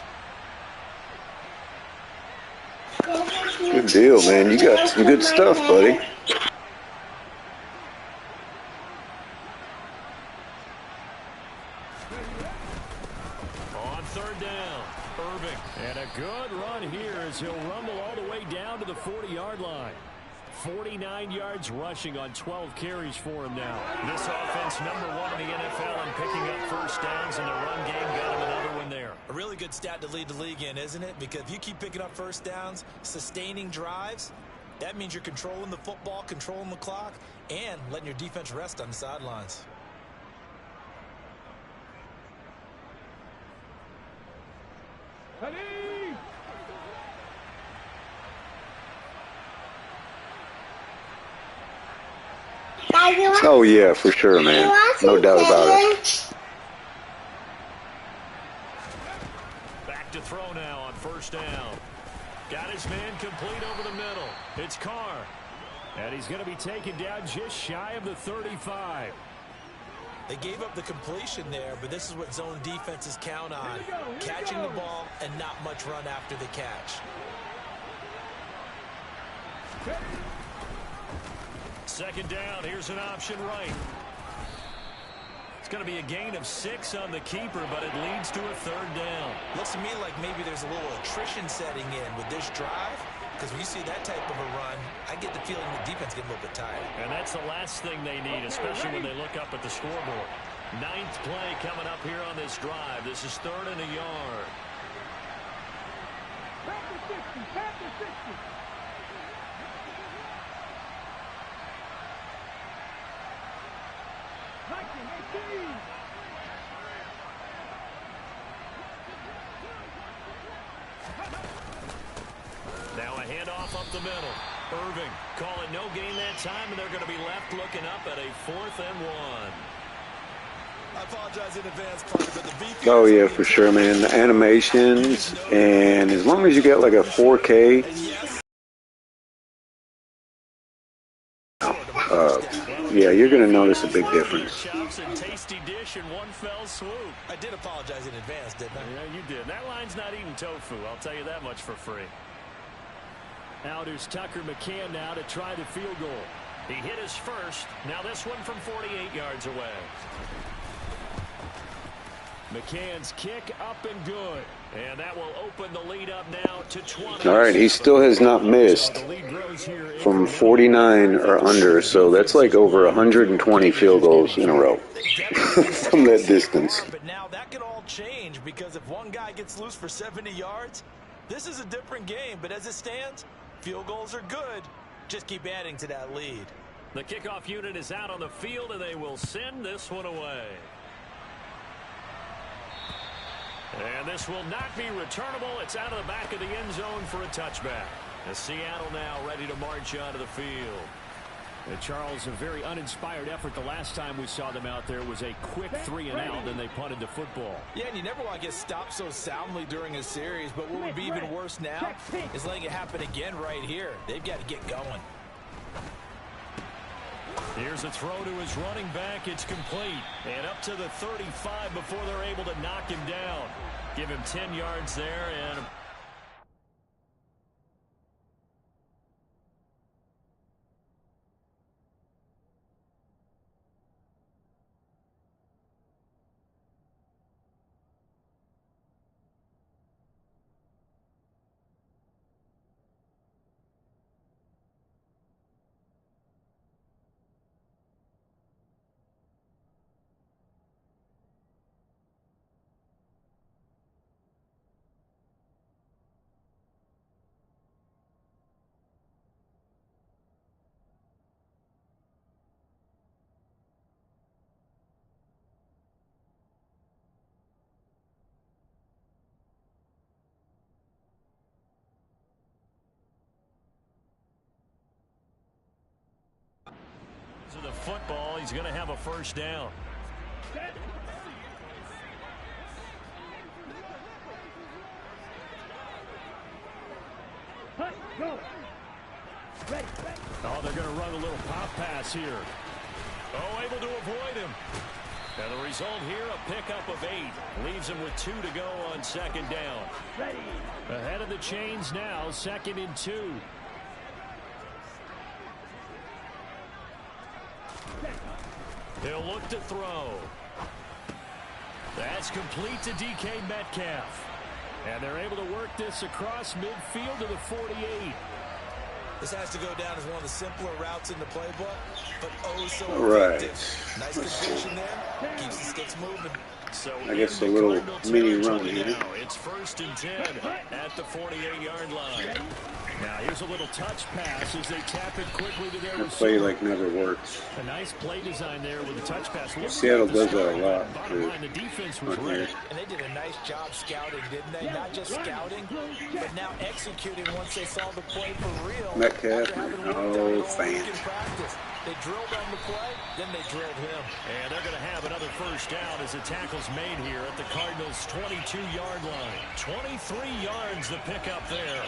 Good deal, man. You got some good stuff, buddy. On 3rd down, Irving. And a good run here as he'll rumble all the way down to the 40-yard line. 49 yards rushing on 12 carries for him now. This offense #1 in the NFL in picking up first downs, and the run game got him another one there. A really good stat to lead the league in, isn't it? Because if you keep picking up first downs, sustaining drives, that means you're controlling the football, controlling the clock, and letting your defense rest on the sidelines. Oh, yeah, for sure, man. No doubt about it. Back to throw now on 1st down. Got his man complete over the middle. It's Carr. And he's going to be taken down just shy of the 35. They gave up the completion there, but this is what zone defenses count on. Catching the ball and not much run after the catch. 2nd down. Here's an option right. It's going to be a gain of 6 on the keeper, but it leads to a 3rd down. Looks to me like maybe there's a little attrition setting in with this drive, because when you see that type of a run, I get the feeling the defense gets a little bit tired. And that's the last thing they need, especially when they look up at the scoreboard. 9th play coming up here on this drive. This is 3rd and a yard. Now a handoff up the middle. Irving calling no gain that time, and they're going to be left looking up at a 4th and 1. I apologize in advance, Parker, but the VP. Oh, yeah, for sure, man. The animations, and as long as you get like a 4K, yeah, you're going to notice a big difference. Tasty dish in one fell swoop. I did apologize in advance, didn't I? Yeah, you did. That line's not eating tofu. I'll tell you that much for free. Out is Tucker McCann now to try the field goal. He hit his first. Now this one from 48 yards away. McCann's kick up and good. And that will open the lead up now to 20. All right, he still has not missed from 49 or under, so that's like over 120 field goals in a row from that distance. But now that can all change, because if one guy gets loose for 70 yards, this is a different game. But as it stands, field goals are good. Just keep adding to that lead. The kickoff unit is out on the field, and they will send this one away. And this will not be returnable. It's out of the back of the end zone for a touchback. As Seattle now ready to march onto the field. And Charles, a very uninspired effort the last time we saw them out there was a quick 3 and out, then they punted the football. Yeah, and you never want to get stopped so soundly during a series, but what would be even worse now is letting it happen again right here. They've got to get going. Here's a throw to his running back. It's complete. And up to the 35 before they're able to knock him down. Give him 10 yards there. And to the football, he's going to have a first down. Oh, they're going to run a little pop pass here. Oh, able to avoid him. And the result here, a pickup of 8. Leaves him with 2 to go on second down. Ahead of the chains now, 2nd and 2. He'll look to throw. That's complete to DK Metcalf. And they're able to work this across midfield to the 48. This has to go down as one of the simpler routes in the playbook, but oh so effective. Nice completion there. Keeps the sticks moving. So I guess a little mini run here. Now it's 1st and 10 at the 48-yard line. Now here's a little touch pass as they tap it quickly to their The receiver. play like never works. A nice play design there with the touch pass. Seattle does that a lot. Bottom line, the defense was ready. And they did a nice job scouting, didn't they? Not just scouting, but now executing once they saw the play for real. Metcalf, oh, fan. They drilled on the play, then they drilled him. And they're going to have another first down as the tackle's made here at the Cardinals' 22-yard line. 23 yards the pickup there.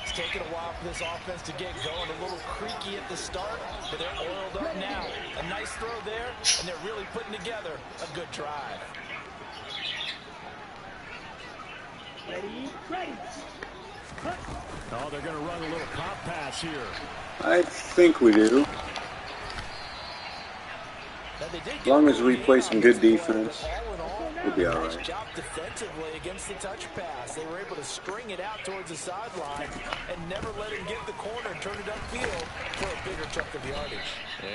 It's taken a while for this offense to get going. A little creaky at the start, but they're oiled up now. A nice throw there, and they're really putting together a good drive. Ready. Oh, they're going to run a little pop pass here. I think we do. As long as we play some good defense, we'll be all right. Nice job defensively against the touch pass. They were able to string it out towards the sideline and never let him get the corner and turn it upfield for a bigger chunk of yardage.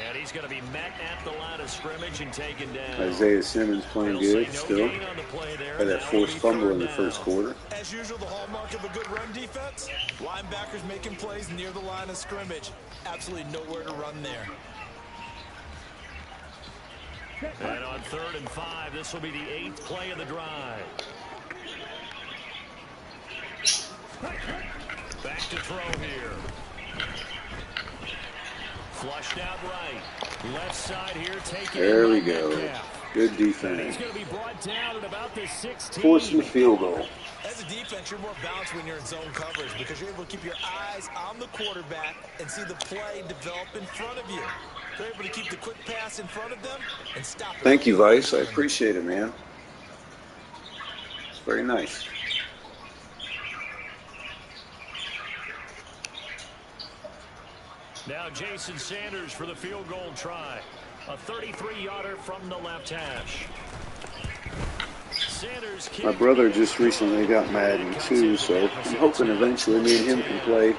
And he's going to be met at the line of scrimmage and taken down. Isaiah Simmons playing good still. Had that forced fumble in the first quarter. As usual, the hallmark of a good run defense, linebackers making plays near the line of scrimmage. Absolutely nowhere to run there. And on 3rd and 5, this will be the 8th play of the drive. Back to throw here. Flushed out right. Left side here, taking There we by go. Metcalf. Good defense. He's going to be brought down at about the 16. Forcing the field goal. As a defense, you're more balanced when you're in zone coverage because you're able to keep your eyes on the quarterback and see the play develop in front of you. They're able to keep the quick pass in front of them and stop it. Thank you, Vice. I appreciate it, man. It's very nice. Now Jason Sanders for the field goal try. A 33-yarder from the left hash. Sanders. My brother just recently got Madden too, so I'm hoping eventually me and him can play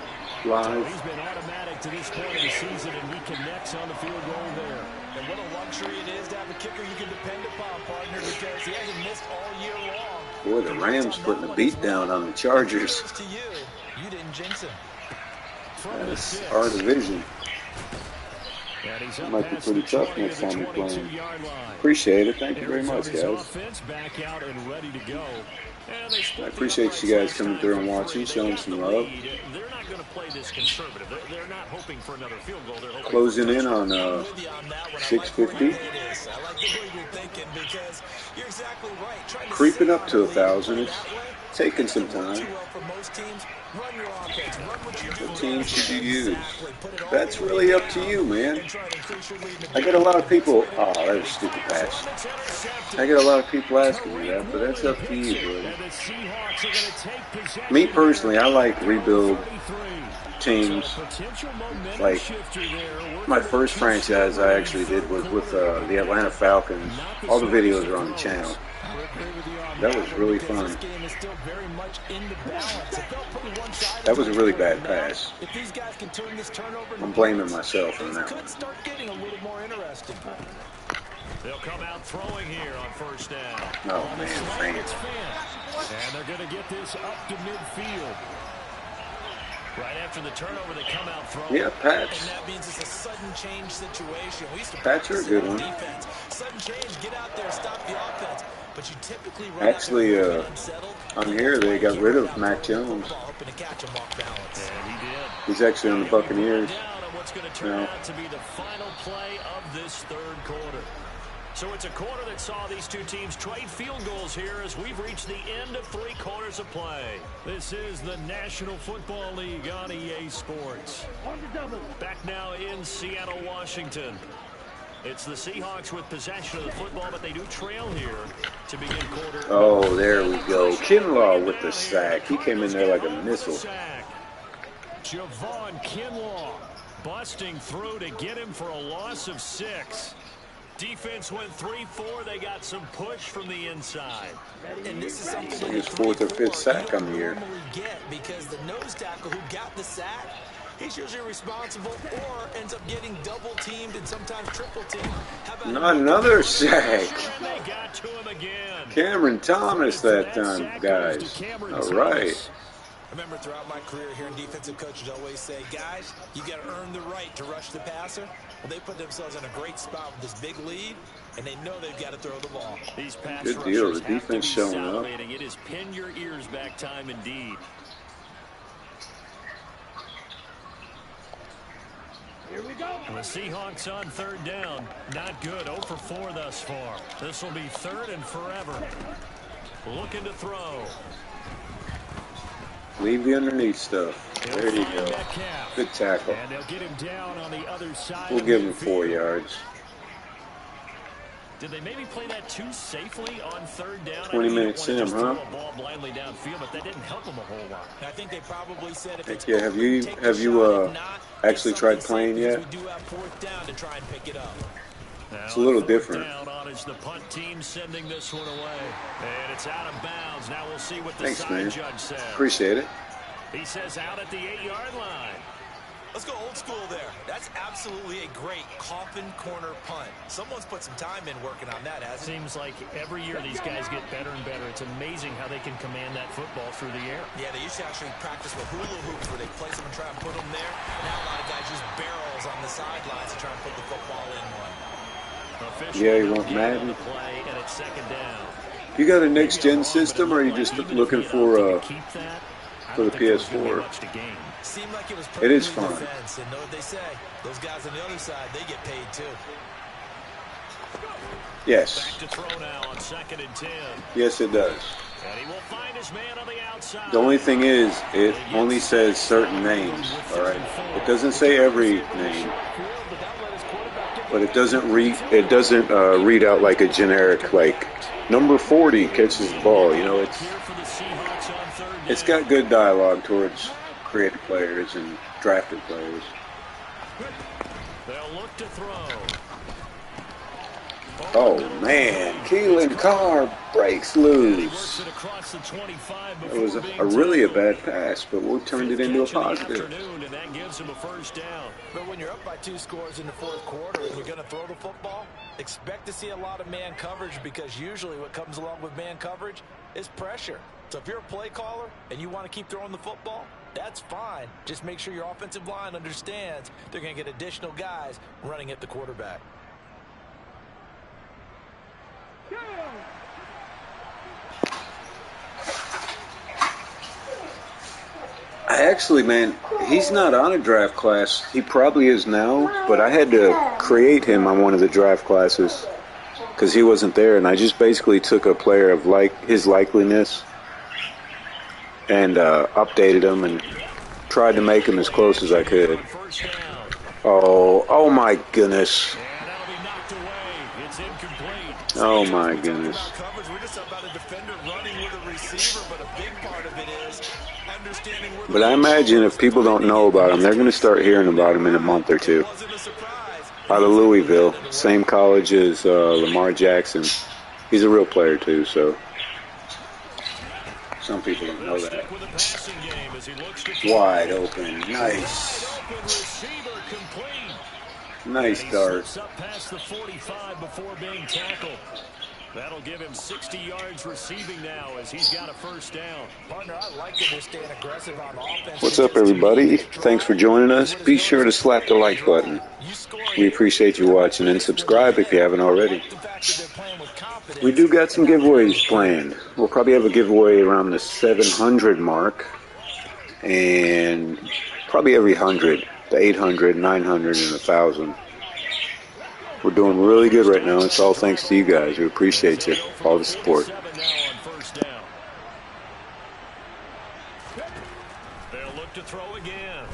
live. He's been automatic to this point of the season, and he connects on the field goal there. And what a luxury it is to have a kicker you can depend upon, partner, because he hasn't missed all year long. Boy, the Rams putting a beat down on the Chargers. To you didn't jinx him. That's our division. That might be pretty tough next time we play him. Appreciate it. Thank you very much, guys. Back out and ready to go. I appreciate you guys coming through and watching, showing some love. They're not going to play this conservative. They're not hoping for another field goal. They're hoping Closing in on 650. Creeping up to 1,000. It's taking some time. What team should you use? That's really up to you, man. I get a lot of people. Oh, that was a stupid pass. I get a lot of people asking me that, but that's up to you, buddy. Me personally, I like rebuild teams. Like my first franchise I actually did was with the Atlanta Falcons. All the videos are on the channel. That was really fun. That was a really bad pass. I'm blaming myself on that one. They'll come out throwing here on first down. No, man, fans. And they're going to get this up to midfield. Right after the turnover, they come out throwing. Yeah, Pats. And that means it's a sudden change situation. We used to Pats are a good one. Defense. Sudden change, get out there, stop the offense. But you typically run actually, on here they got rid of Mac Jones. Hoping to catch him off balance. And he did. He's actually on the Buccaneers. What's going to turn out to be the final play of this third quarter. So it's a quarter that saw these two teams trade field goals here as we've reached the end of 3 quarters of play. This is the National Football League on EA Sports. Back now in Seattle, Washington. It's the Seahawks with possession of the football, but they do trail here to begin quarter. Oh, there we go. Kinlaw with the sack. He came in there like a missile. Javon Kinlaw busting through to get him for a loss of 6. Defense went 3-4. They got some push from the inside. And this is something like his 4th or 5th sack on the year. Get because the nose tackle who got the sack, he's usually responsible or ends up getting double teamed and sometimes triple teamed. Not another sack. They got to him again. Cameron Thomas that time, guys. All right. I remember throughout my career hearing defensive coaches always say, guys, you got to earn the right to rush the passer. Well, they put themselves in a great spot with this big lead, and they know they've got to throw the ball. These pass good deal. The defense showing up. It is pin your ears back time indeed. Here we go. The Seahawks on 3rd down. Not good. 0 for 4 thus far. This will be 3rd and forever. Looking to throw. Leave the underneath stuff. There you go. Good tackle. And they'll get him down on the other side. We'll give him 4 yards. Did they maybe play that too safely on 3rd down? 20 minutes in, huh? Ball blindly downfield, but that didn't help him a whole lot. I think they probably said if it's yeah, have you actually tried playing yet? We do have 4th down to try and pick it up. It's a little different. Down on is the punt team sending this one away. And it's out of bounds. Now we'll see what the side judge says. Appreciate it. He says out at the 8-yard line. Let's go old school there. That's absolutely a great coffin corner punt. Someone's put some time in working on that, hasn't it? Seems like every year these guys get better and better. It's amazing how they can command that football through the air. Yeah, they used to actually practice with hula hoops where they place them and try and put them there. Now a lot of guys use barrels on the sidelines to try and put the football in one. Yeah, you want Madden? Play, and it's 2nd down. You got a next-gen system, or are you just looking for the PS4? Seemed like it was it is fun. Defense, and know what they say. Those guys on the other side, they get paid too. Yes. Back to throw now on 2nd and 10. Yes, it does. And he will find his man on the outside. The only thing is, it only says certain names. All right. It doesn't say every name, but it doesn't read. It doesn't read out like a generic like number 40 catches the ball. You know, it's got good dialogue towards creative players and drafted players. They'll look to throw. Oh man, Keelan Carr breaks loose. It was really a bad pass, but we turned it into a positive. And that gives him a 1st down. But when you're up by 2 scores in the 4th quarter and you're going to throw the football, expect to see a lot of man coverage because usually what comes along with man coverage is pressure. So if you're a play caller and you want to keep throwing the football, that's fine. Just make sure your offensive line understands they're going to get additional guys running at the quarterback. I actually, man, he's not on a draft class. He probably is now, but I had to create him on one of the draft classes because he wasn't there, and I just basically took a player of his likeliness and updated him and tried to make him as close as I could. Oh my goodness. Oh my goodness. But I imagine if people don't know about him, they're going to start hearing about him in a month or two. Out of Louisville, same college as Lamar Jackson. He's a real player too, so some people don't know that. Wide open, nice. Nice dart. Up past the 45 before being tackled. That'll give him 60 yards receiving now as he's got a 1st down. Partner, I like that they're staying aggressive on offense. What's up, everybody? Thanks for joining us. Be sure to slap the like button. We appreciate you watching, and subscribe if you haven't already. We do got some giveaways planned. We'll probably have a giveaway around the 700 mark, and probably every 100, the 800, 900, and 1,000. We're doing really good right now. It's all thanks to you guys. We appreciate you. All the support. They'll look to throw again.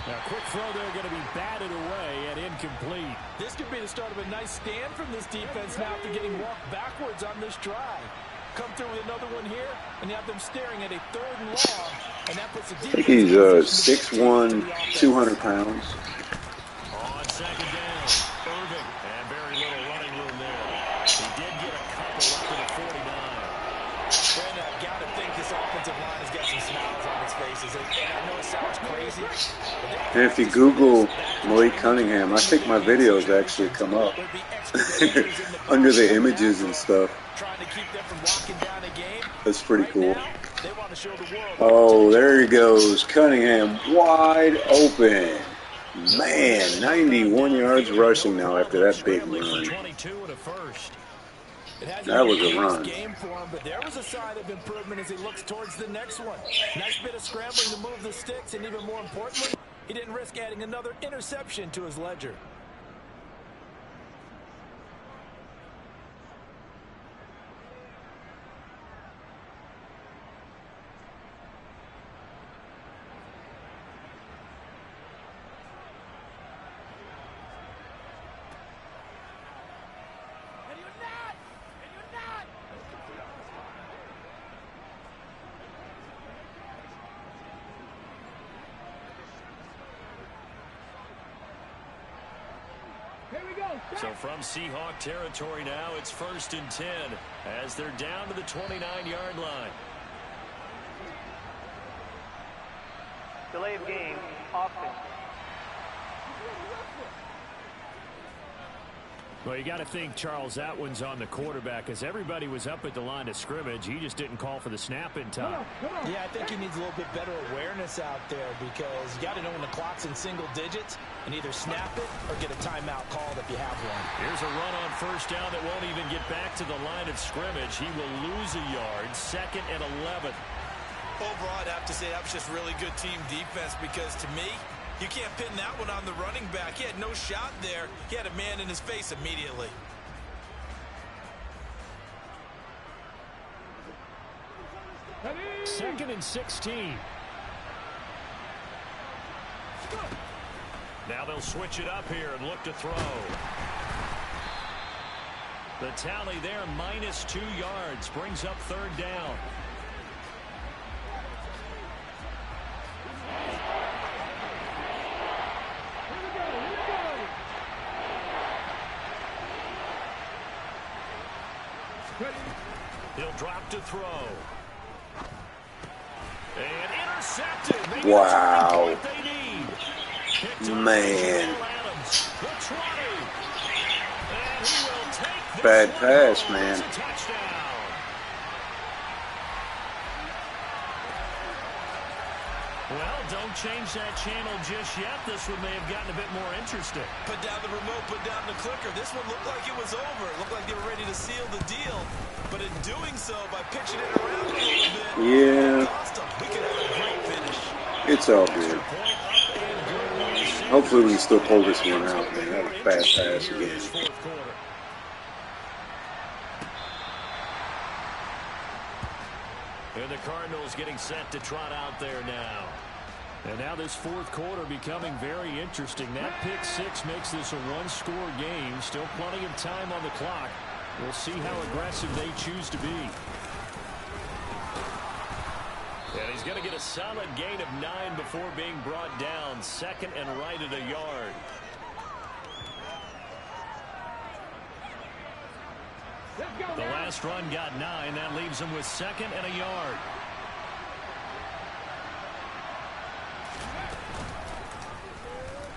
Now, quick throw there going to be batted away and incomplete. This could be the start of a nice stand from this defense now after getting walked backwards on this drive. Come through with another one here, and you have them staring at a 3rd and long, and that puts the defense. I think he's 6'1", 200 pounds. On second down, Irving, and very little running room there. He did get a couple up to the 49. Brandon, I've got to think this offensive line has got some smiles on its faces. And I know it sounds crazy. And if you Google Malik Cunningham, I think my videos actually come up under the images and stuff. That's pretty cool. Oh, there he goes. Cunningham wide open. Man, 91 yards rushing now after that big run. That was a run. But there was a sign of improvement as he looks towards the next one. Nice bit of scrambling to move the sticks, and even more importantly, he didn't risk adding another interception to his ledger. So from Seahawk territory now, it's 1st and 10 as they're down to the 29-yard line. Delay of game, offense. Well, you got to think, Charles, that one's on the quarterback as everybody was up at the line of scrimmage. He just didn't call for the snap in time. Yeah, I think he needs a little bit better awareness out there because you got to know when the clock's in single digits and either snap it or get a timeout called if you have one. Here's a run on 1st down that won't even get back to the line of scrimmage. He will lose a yard, 2nd and 11. Overall, I'd have to say that was just really good team defense because to me, you can't pin that one on the running back. He had no shot there. He had a man in his face immediately. Second and 16. Now they'll switch it up here and look to throw. The tally there, -2 yards, brings up 3rd down. He'll drop to throw. And intercepted. Wow. Man. Bad pass, man. Well, don't change that channel just yet. This one may have gotten a bit more interesting. Put down the remote, put down the clicker. This one looked like it was over. It looked like they were ready to seal the deal. But in doing so, by pitching it around a little bit, yeah, we could have a great finish. It's all good. Hopefully we can still pull this one out, man. That was a bad pass again. And the Cardinals getting set to trot out there now. And now this 4th quarter becoming very interesting. That pick 6 makes this a 1-score game. Still plenty of time on the clock. We'll see how aggressive they choose to be. And he's going to get a solid gain of 9 before being brought down. 2nd and right at a yard. The last run got 9. That leaves him with 2nd and a yard.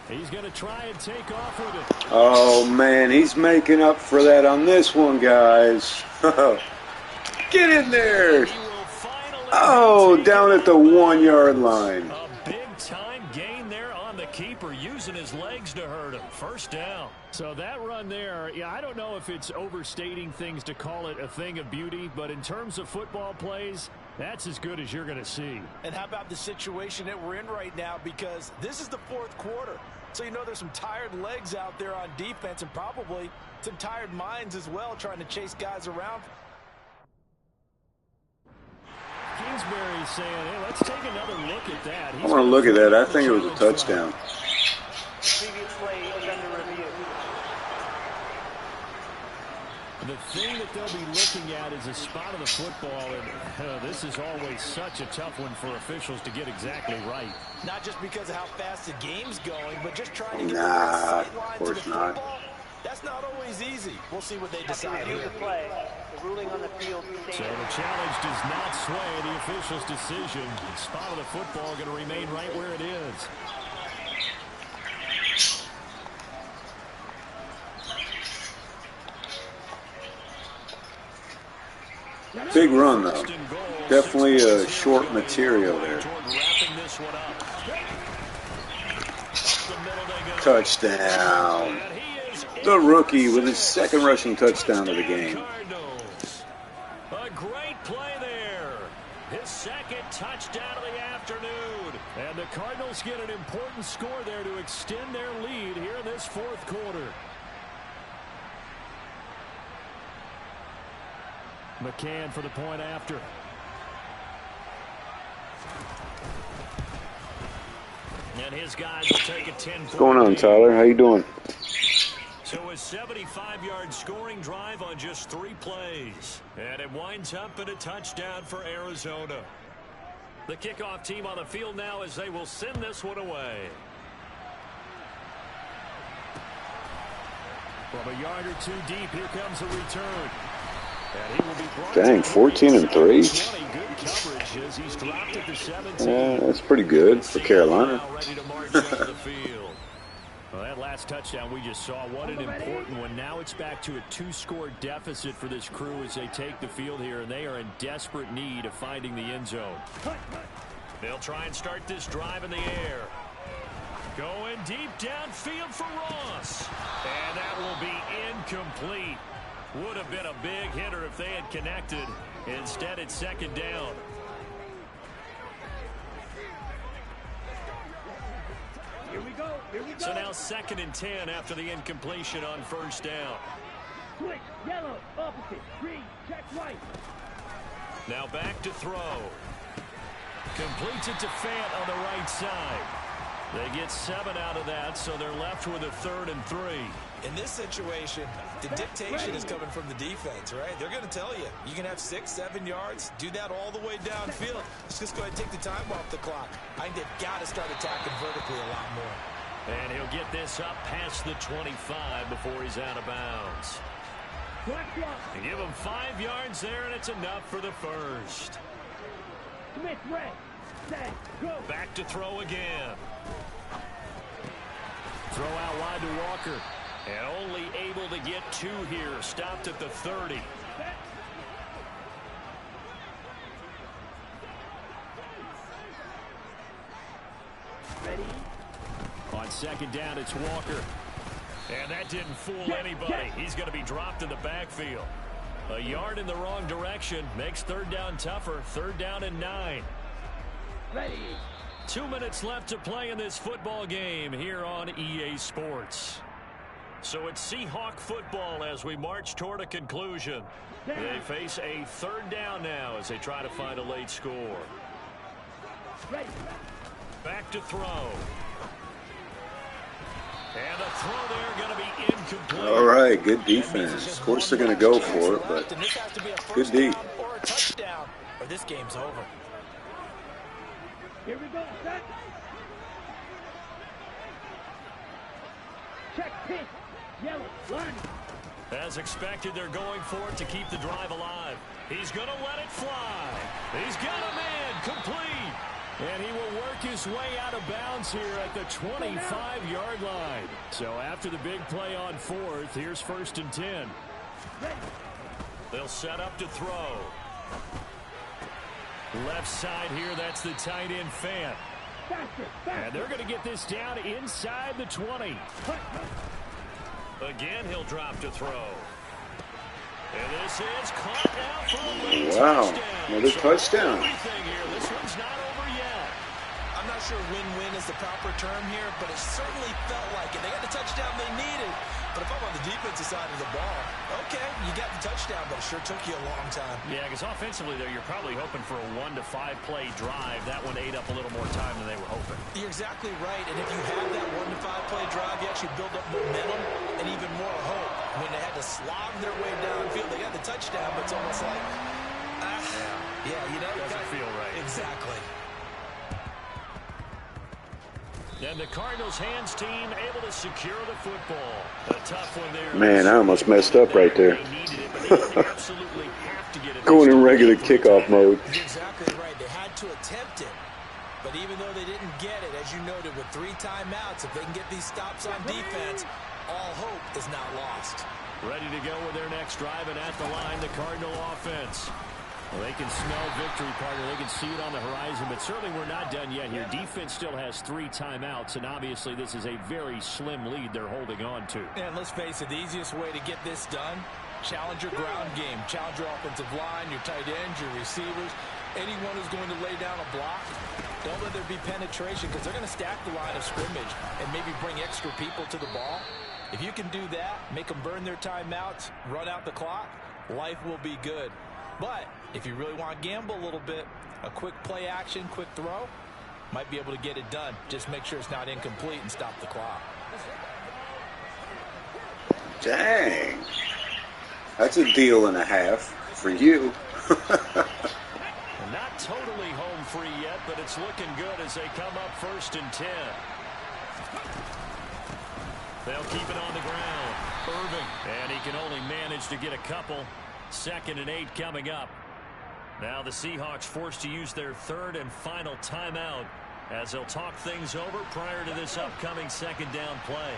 He's going to try and take off with it. Oh, man, he's making up for that on this one, guys. Get in there. Oh, down at the 1-yard line. A big-time gain there on the keeper, using his legs to hurt him. 1st down. So that run there, yeah, I don't know if it's overstating things to call it a thing of beauty, but in terms of football plays, that's as good as you're going to see. And how about the situation that we're in right now? Because this is the 4th quarter. So you know there's some tired legs out there on defense and probably some tired minds as well trying to chase guys around. Kingsbury's saying, hey, let's take another look at that. I want to look at that. I think it was a touchdown. Previous play is under review. The thing that they'll be looking at is a spot of the football, and this is always such a tough one for officials to get exactly right. Not just because of how fast the game's going, but just trying to get the Of sight line to course the not. football. That's not always easy. We'll see what they decide Review here. the play. The ruling on the field So stands. the challenge does not sway the official's decision. The spot of the football going to remain right where it is. Big run, though. Definitely a short material there. Touchdown. The rookie with his second rushing touchdown of the game. A great play there. His second touchdown of the afternoon. And the Cardinals get an important score there to extend their lead here in this fourth quarter. McCann for the point after. And his guys will take a 10-point What's going on, lead. Tyler? How you doing? So a 75-yard scoring drive on just 3 plays. And it winds up in a touchdown for Arizona. The kickoff team on the field now as they will send this one away. From a yard or 2 deep, here comes a return. And he will be brought Dang, 14 and 3. Good coverage as he's dropped at the 17. Yeah, that's pretty good for Carolina. Now ready to march out of the field. Well, that last touchdown we just saw, what an important one. Now it's back to a 2-score deficit for this crew as they take the field here, and they are in desperate need of finding the end zone. They'll try and start this drive in the air. Going deep downfield for Ross. And that will be incomplete. Would have been a big hitter if they had connected. Instead, it's second down. Here we go. Here we go. So now 2nd and 10 after the incompletion on first down. Switch. Yellow. Opposite. Green. Check white. Now back to throw. Completes it to Fant on the right side. They get 7 out of that, so they're left with a 3rd and 3. In this situation, the dictation is coming from the defense, right? They're going to tell you, you can have 6, 7 yards, do that all the way downfield. Let's just go ahead and take the time off the clock. I think they've got to start attacking vertically a lot more. And he'll get this up past the 25 before he's out of bounds. They give him 5 yards there, and it's enough for the first. Smith, red. Set. Go. Back to throw again. Throw out wide to Walker. And only able to get 2 here. Stopped at the 30. Ready. On 2nd down, it's Walker. And that didn't fool anybody. He's going to be dropped in the backfield. A yard in the wrong direction makes 3rd down tougher. 3rd down and 9. Ready. 2 minutes left to play in this football game here on EA Sports. So it's Seahawk football as we march toward a conclusion. They face a 3rd down now as they try to find a late score. Ready. Back to throw. And the throw there going to be incomplete. All right, good defense. Of course they're going to go for it, but And this has to be a good first D. down or a touchdown, or this game's over. Here we go. Set. Check pitch. Yellow. Line. As expected, they're going for it to keep the drive alive. He's going to let it fly. He's got a man complete. And he will work his way out of bounds here at the 25-yard line. So after the big play on 4th, here's 1st and 10. They'll set up to throw. Left side here, that's the tight end Fant. And they're going to get this down inside the 20. Again, he'll drop to throw. And this is caught out for a late Wow, touchdown. another touchdown. Everything here. This one's not over yet. I'm not sure win-win is the proper term here, but it certainly felt like it. They got the touchdown they needed, but if I'm on the defensive side of the ball, okay, you got the touchdown, but it sure took you a long time. Yeah, because offensively there, you're probably hoping for a 1 to 5 play drive. That one ate up a little more time than they were hoping. You're exactly right, and if you have that 1 to 5 play drive, you actually build up momentum and even more hope. When they had to slog their way downfield, they got the touchdown, but it's almost like, yeah, you know, doesn't feel right. Exactly. And the Cardinals hands team able to secure the football. A tough one there. Man, I almost messed up right there. Absolutely have to get it. Going in regular kickoff mode. You're exactly right. They had to attempt it. But even though they didn't get it, as you noted, with 3 timeouts, if they can get these stops on defense, all hope is not lost. Ready to go with their next drive, and at the line, the Cardinal offense. Well, they can smell victory, partner. They can see it on the horizon, but certainly we're not done yet here. Defense still has 3 timeouts, and obviously this is a very slim lead they're holding on to. And let's face it, the easiest way to get this done, challenge your ground game, challenge your offensive line, your tight ends, your receivers, anyone who's going to lay down a block. Don't let there be penetration, because they're going to stack the line of scrimmage and maybe bring extra people to the ball. If you can do that, make them burn their timeouts, run out the clock, life will be good. But if you really want to gamble a little bit, a quick play action, quick throw, might be able to get it done. Just make sure it's not incomplete and stop the clock. Dang. That's a deal and a half for you. Not totally home free yet, but it's looking good as they come up 1st and 10. They'll keep it on the ground. Irving, and he can only manage to get a couple. 2nd and 8 coming up. Now the Seahawks forced to use their 3rd and final timeout as they'll talk things over prior to this upcoming 2nd down play.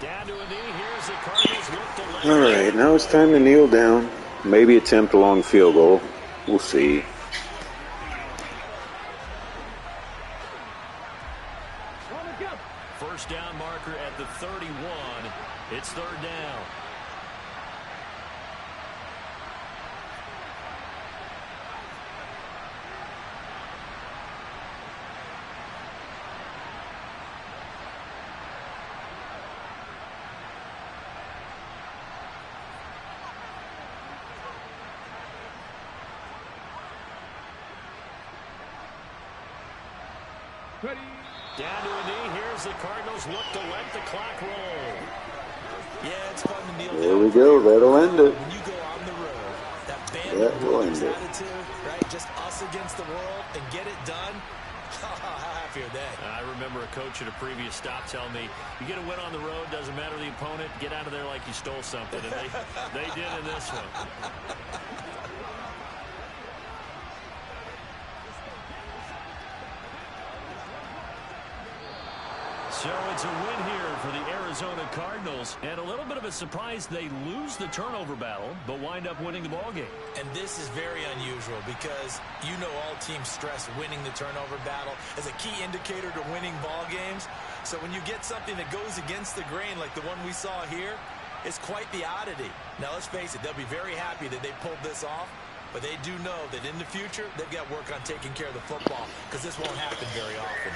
Down to a knee. Here's the Cardinals look to lay. All right, now it's time to kneel down. Maybe attempt a long field goal. We'll see. First down marker at the 31. It's 3rd down. Ready. Down to a knee. Here's the Cardinals look to let the clock roll. Yeah, it's fun to kneel down. There we go. That'll end it. When you go on the road, that That will end it. attitude, right? Just us against the world and get it done. How happy are they? I remember a coach at a previous stop telling me, you get a win on the road, doesn't matter the opponent, get out of there like you stole something. And they did in this one. So it's a win here for the Arizona Cardinals, and a little bit of a surprise they lose the turnover battle, but wind up winning the ballgame. And this is very unusual because you know all teams stress winning the turnover battle as a key indicator to winning ball games. So when you get something that goes against the grain like the one we saw here, it's quite the oddity. Now let's face it, they'll be very happy that they pulled this off, but they do know that in the future they've got work on taking care of the football because this won't happen very often.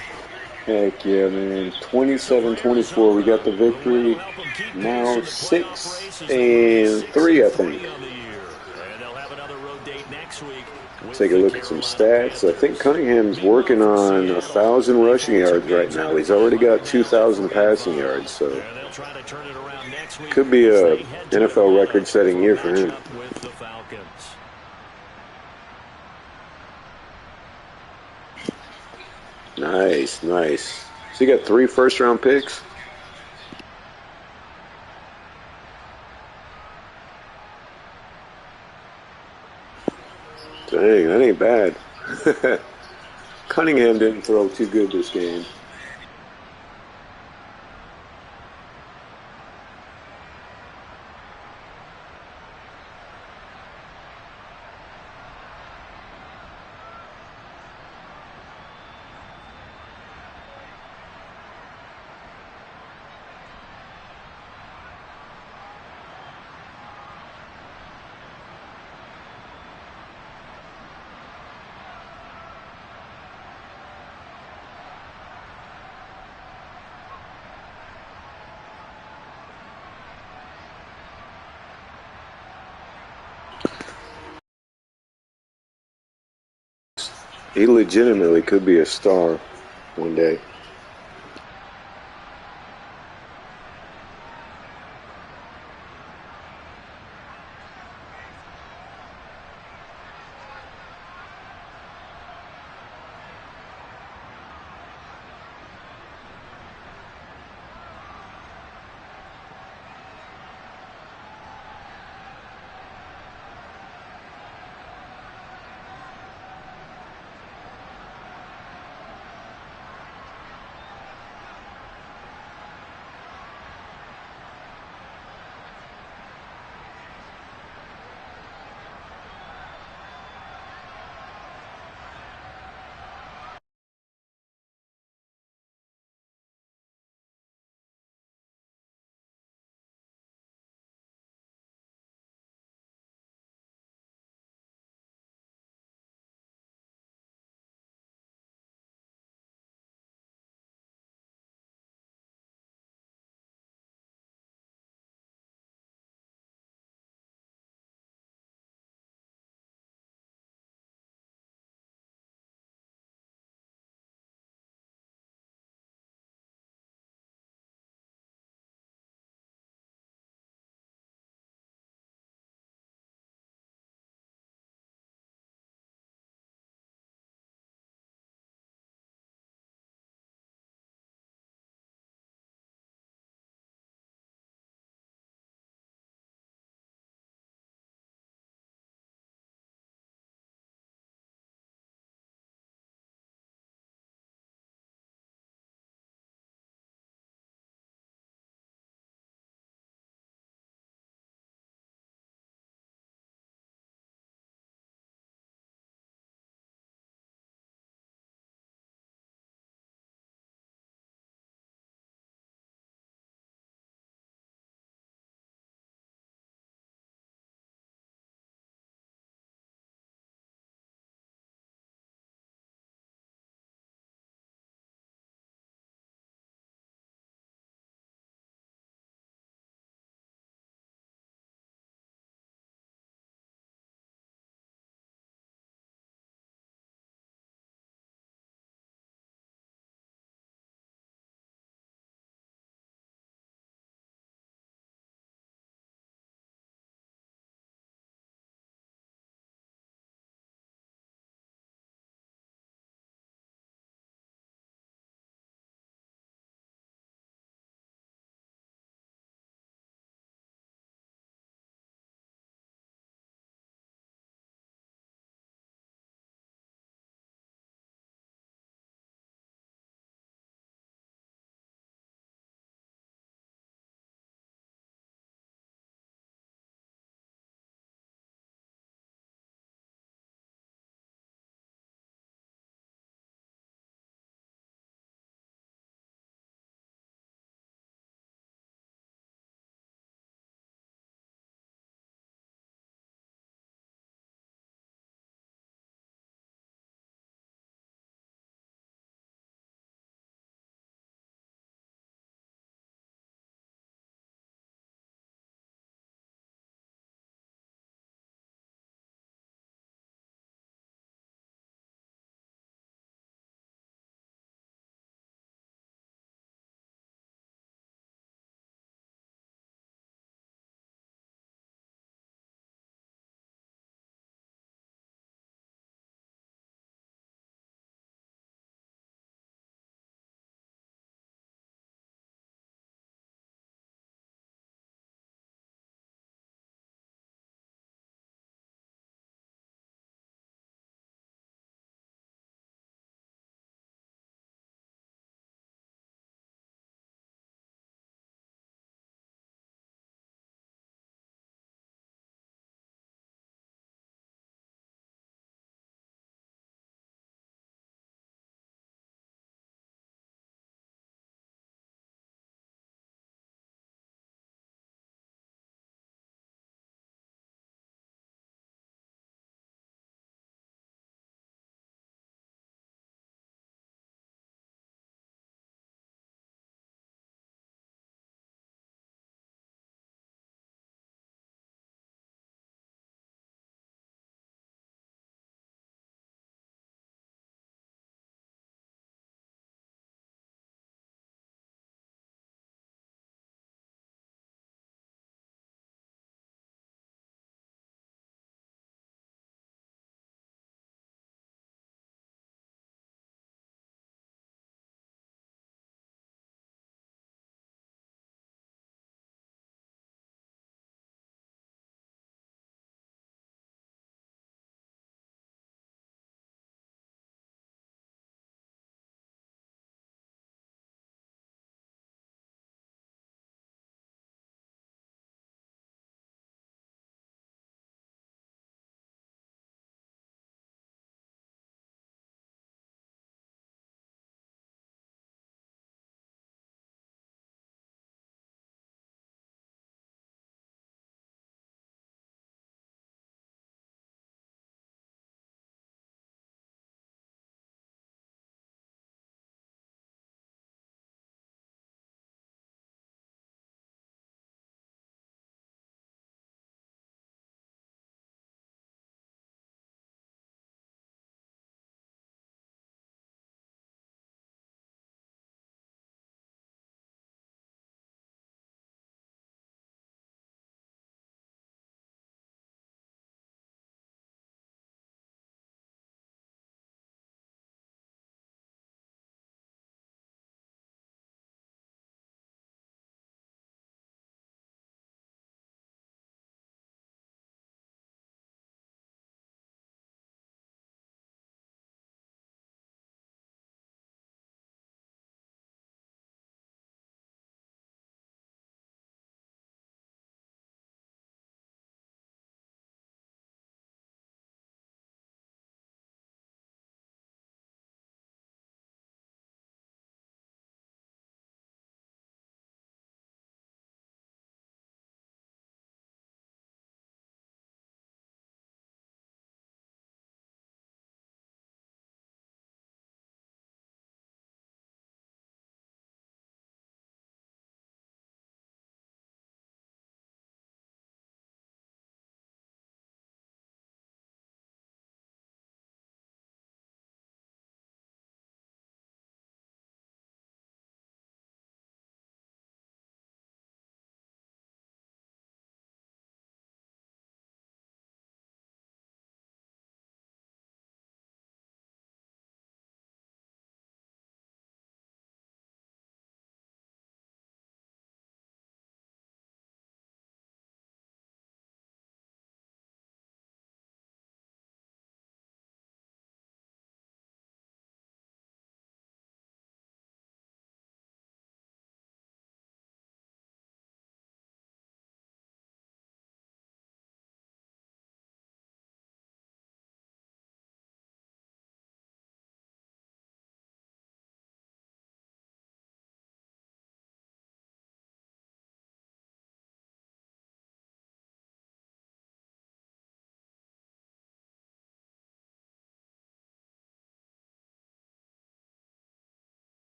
Heck yeah, man. 27-24, we got the victory. Now 6-3, I think. Take a look at some stats. I think Cunningham's working on 1,000 rushing yards right now. He's already got 2,000 passing yards, so could be a NFL record-setting year for him. Nice, nice. So you got 3 first-round picks? Dang, that ain't bad. Cunningham didn't throw too good this game. He legitimately could be a star one day.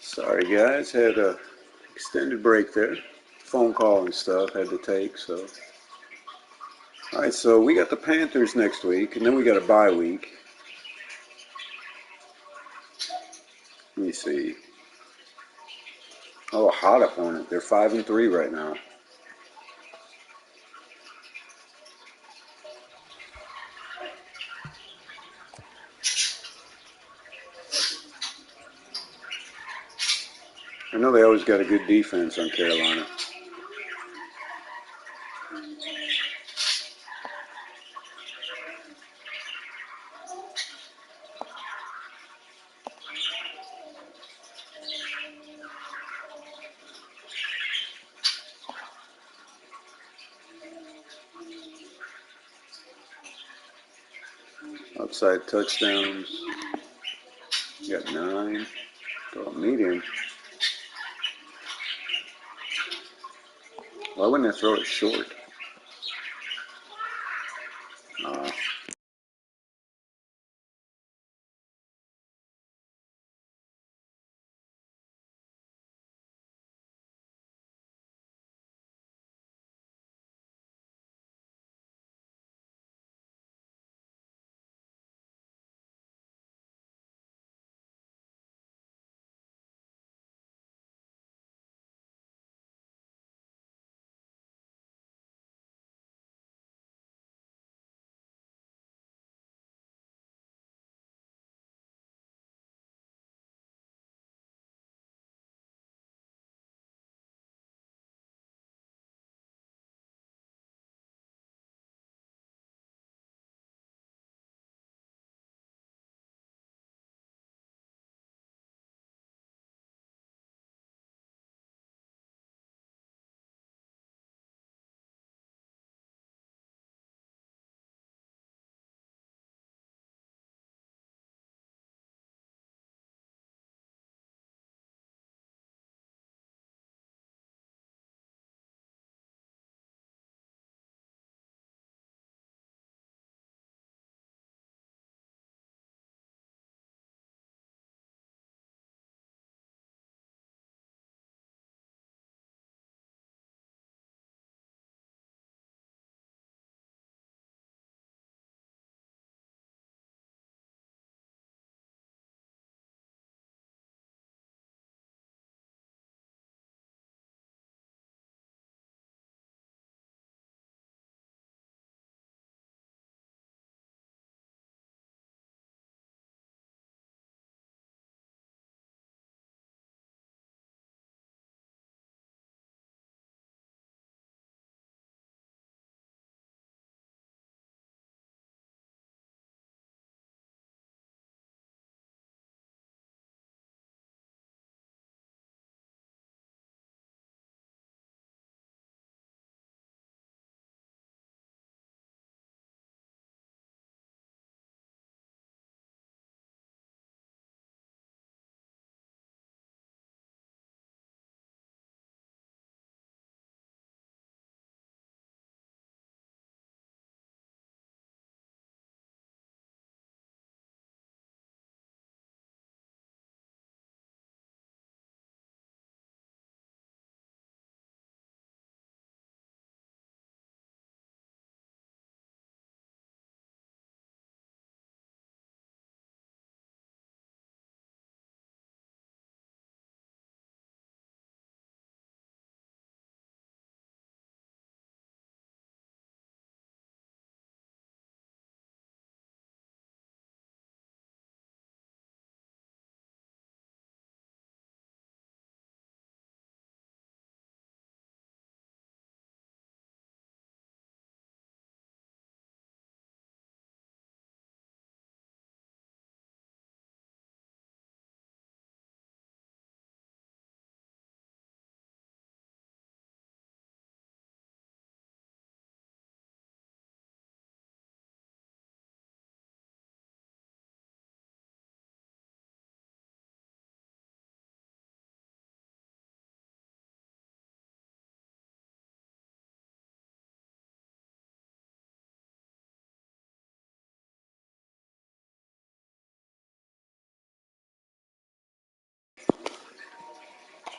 Sorry guys, had a extended break there. Phone call and stuff had to take, so. Alright, so we got the Panthers next week, and then we got a bye week. Let me see. Oh, a hot opponent. They're 5-3 right now. I know they always got a good defense on Carolina. Outside touchdowns. You got 9. Throw a medium. Why wouldn't I throw it short?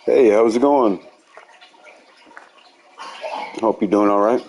Hey, how's it going? Hope you're doing all right.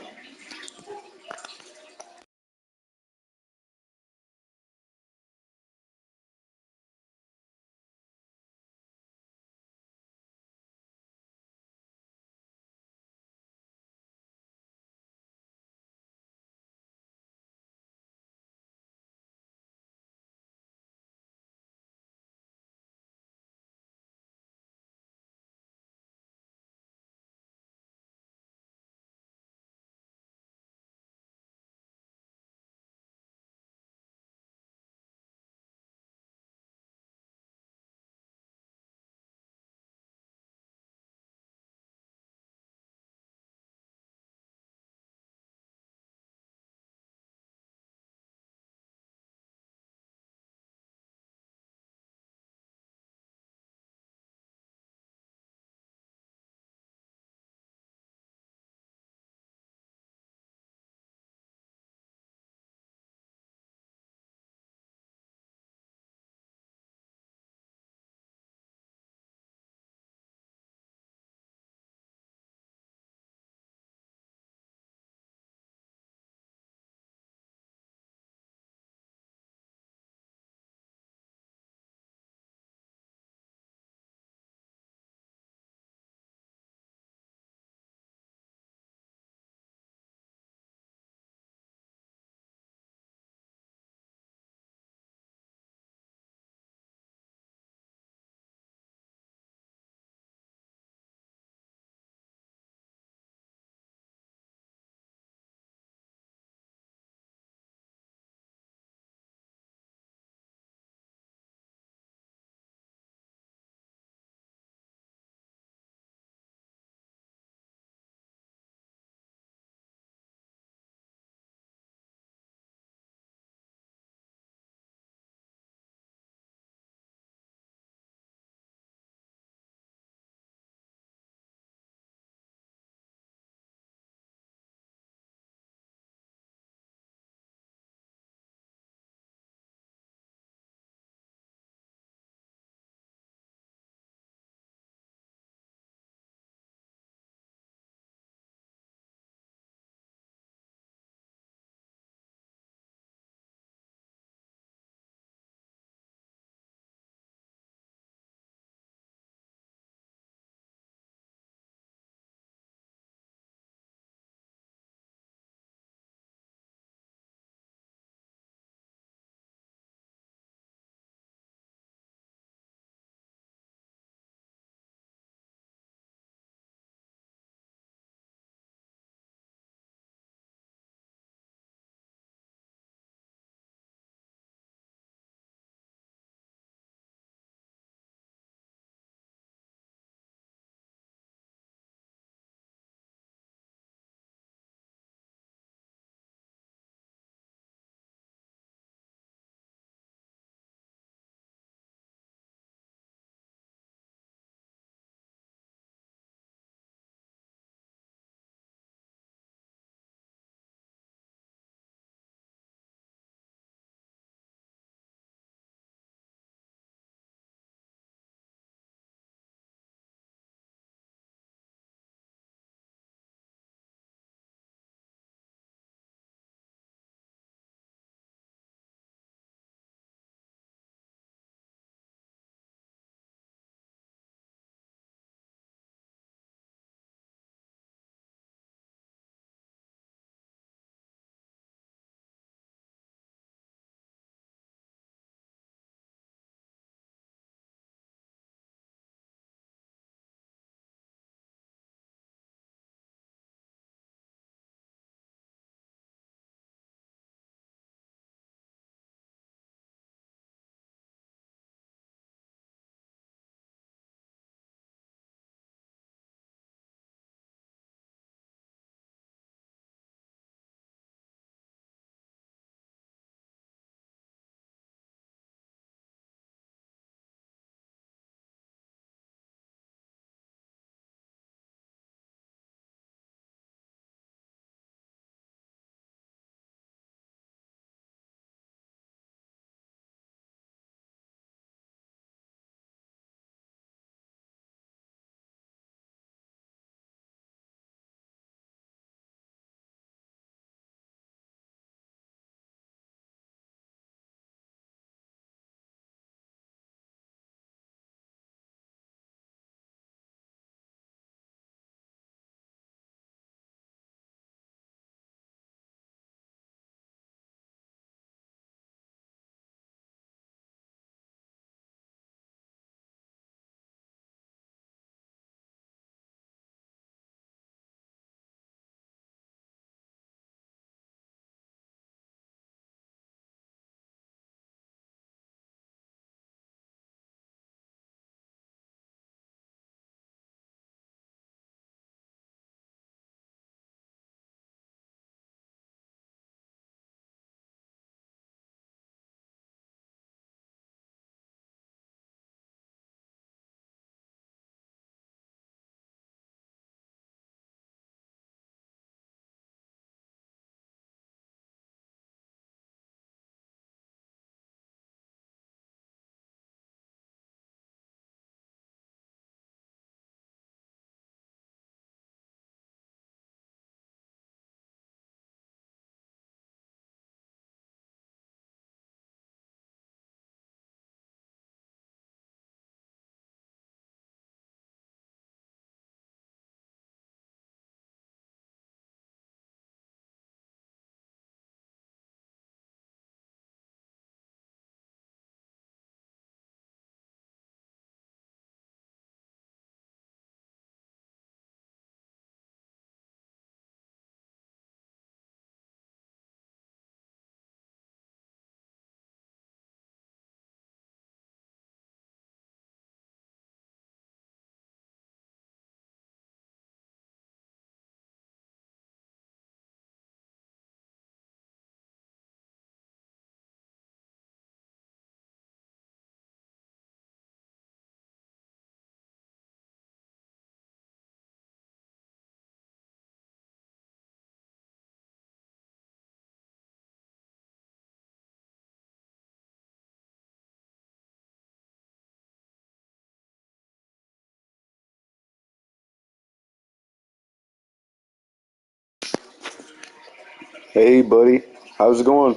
Hey, buddy. How's it going?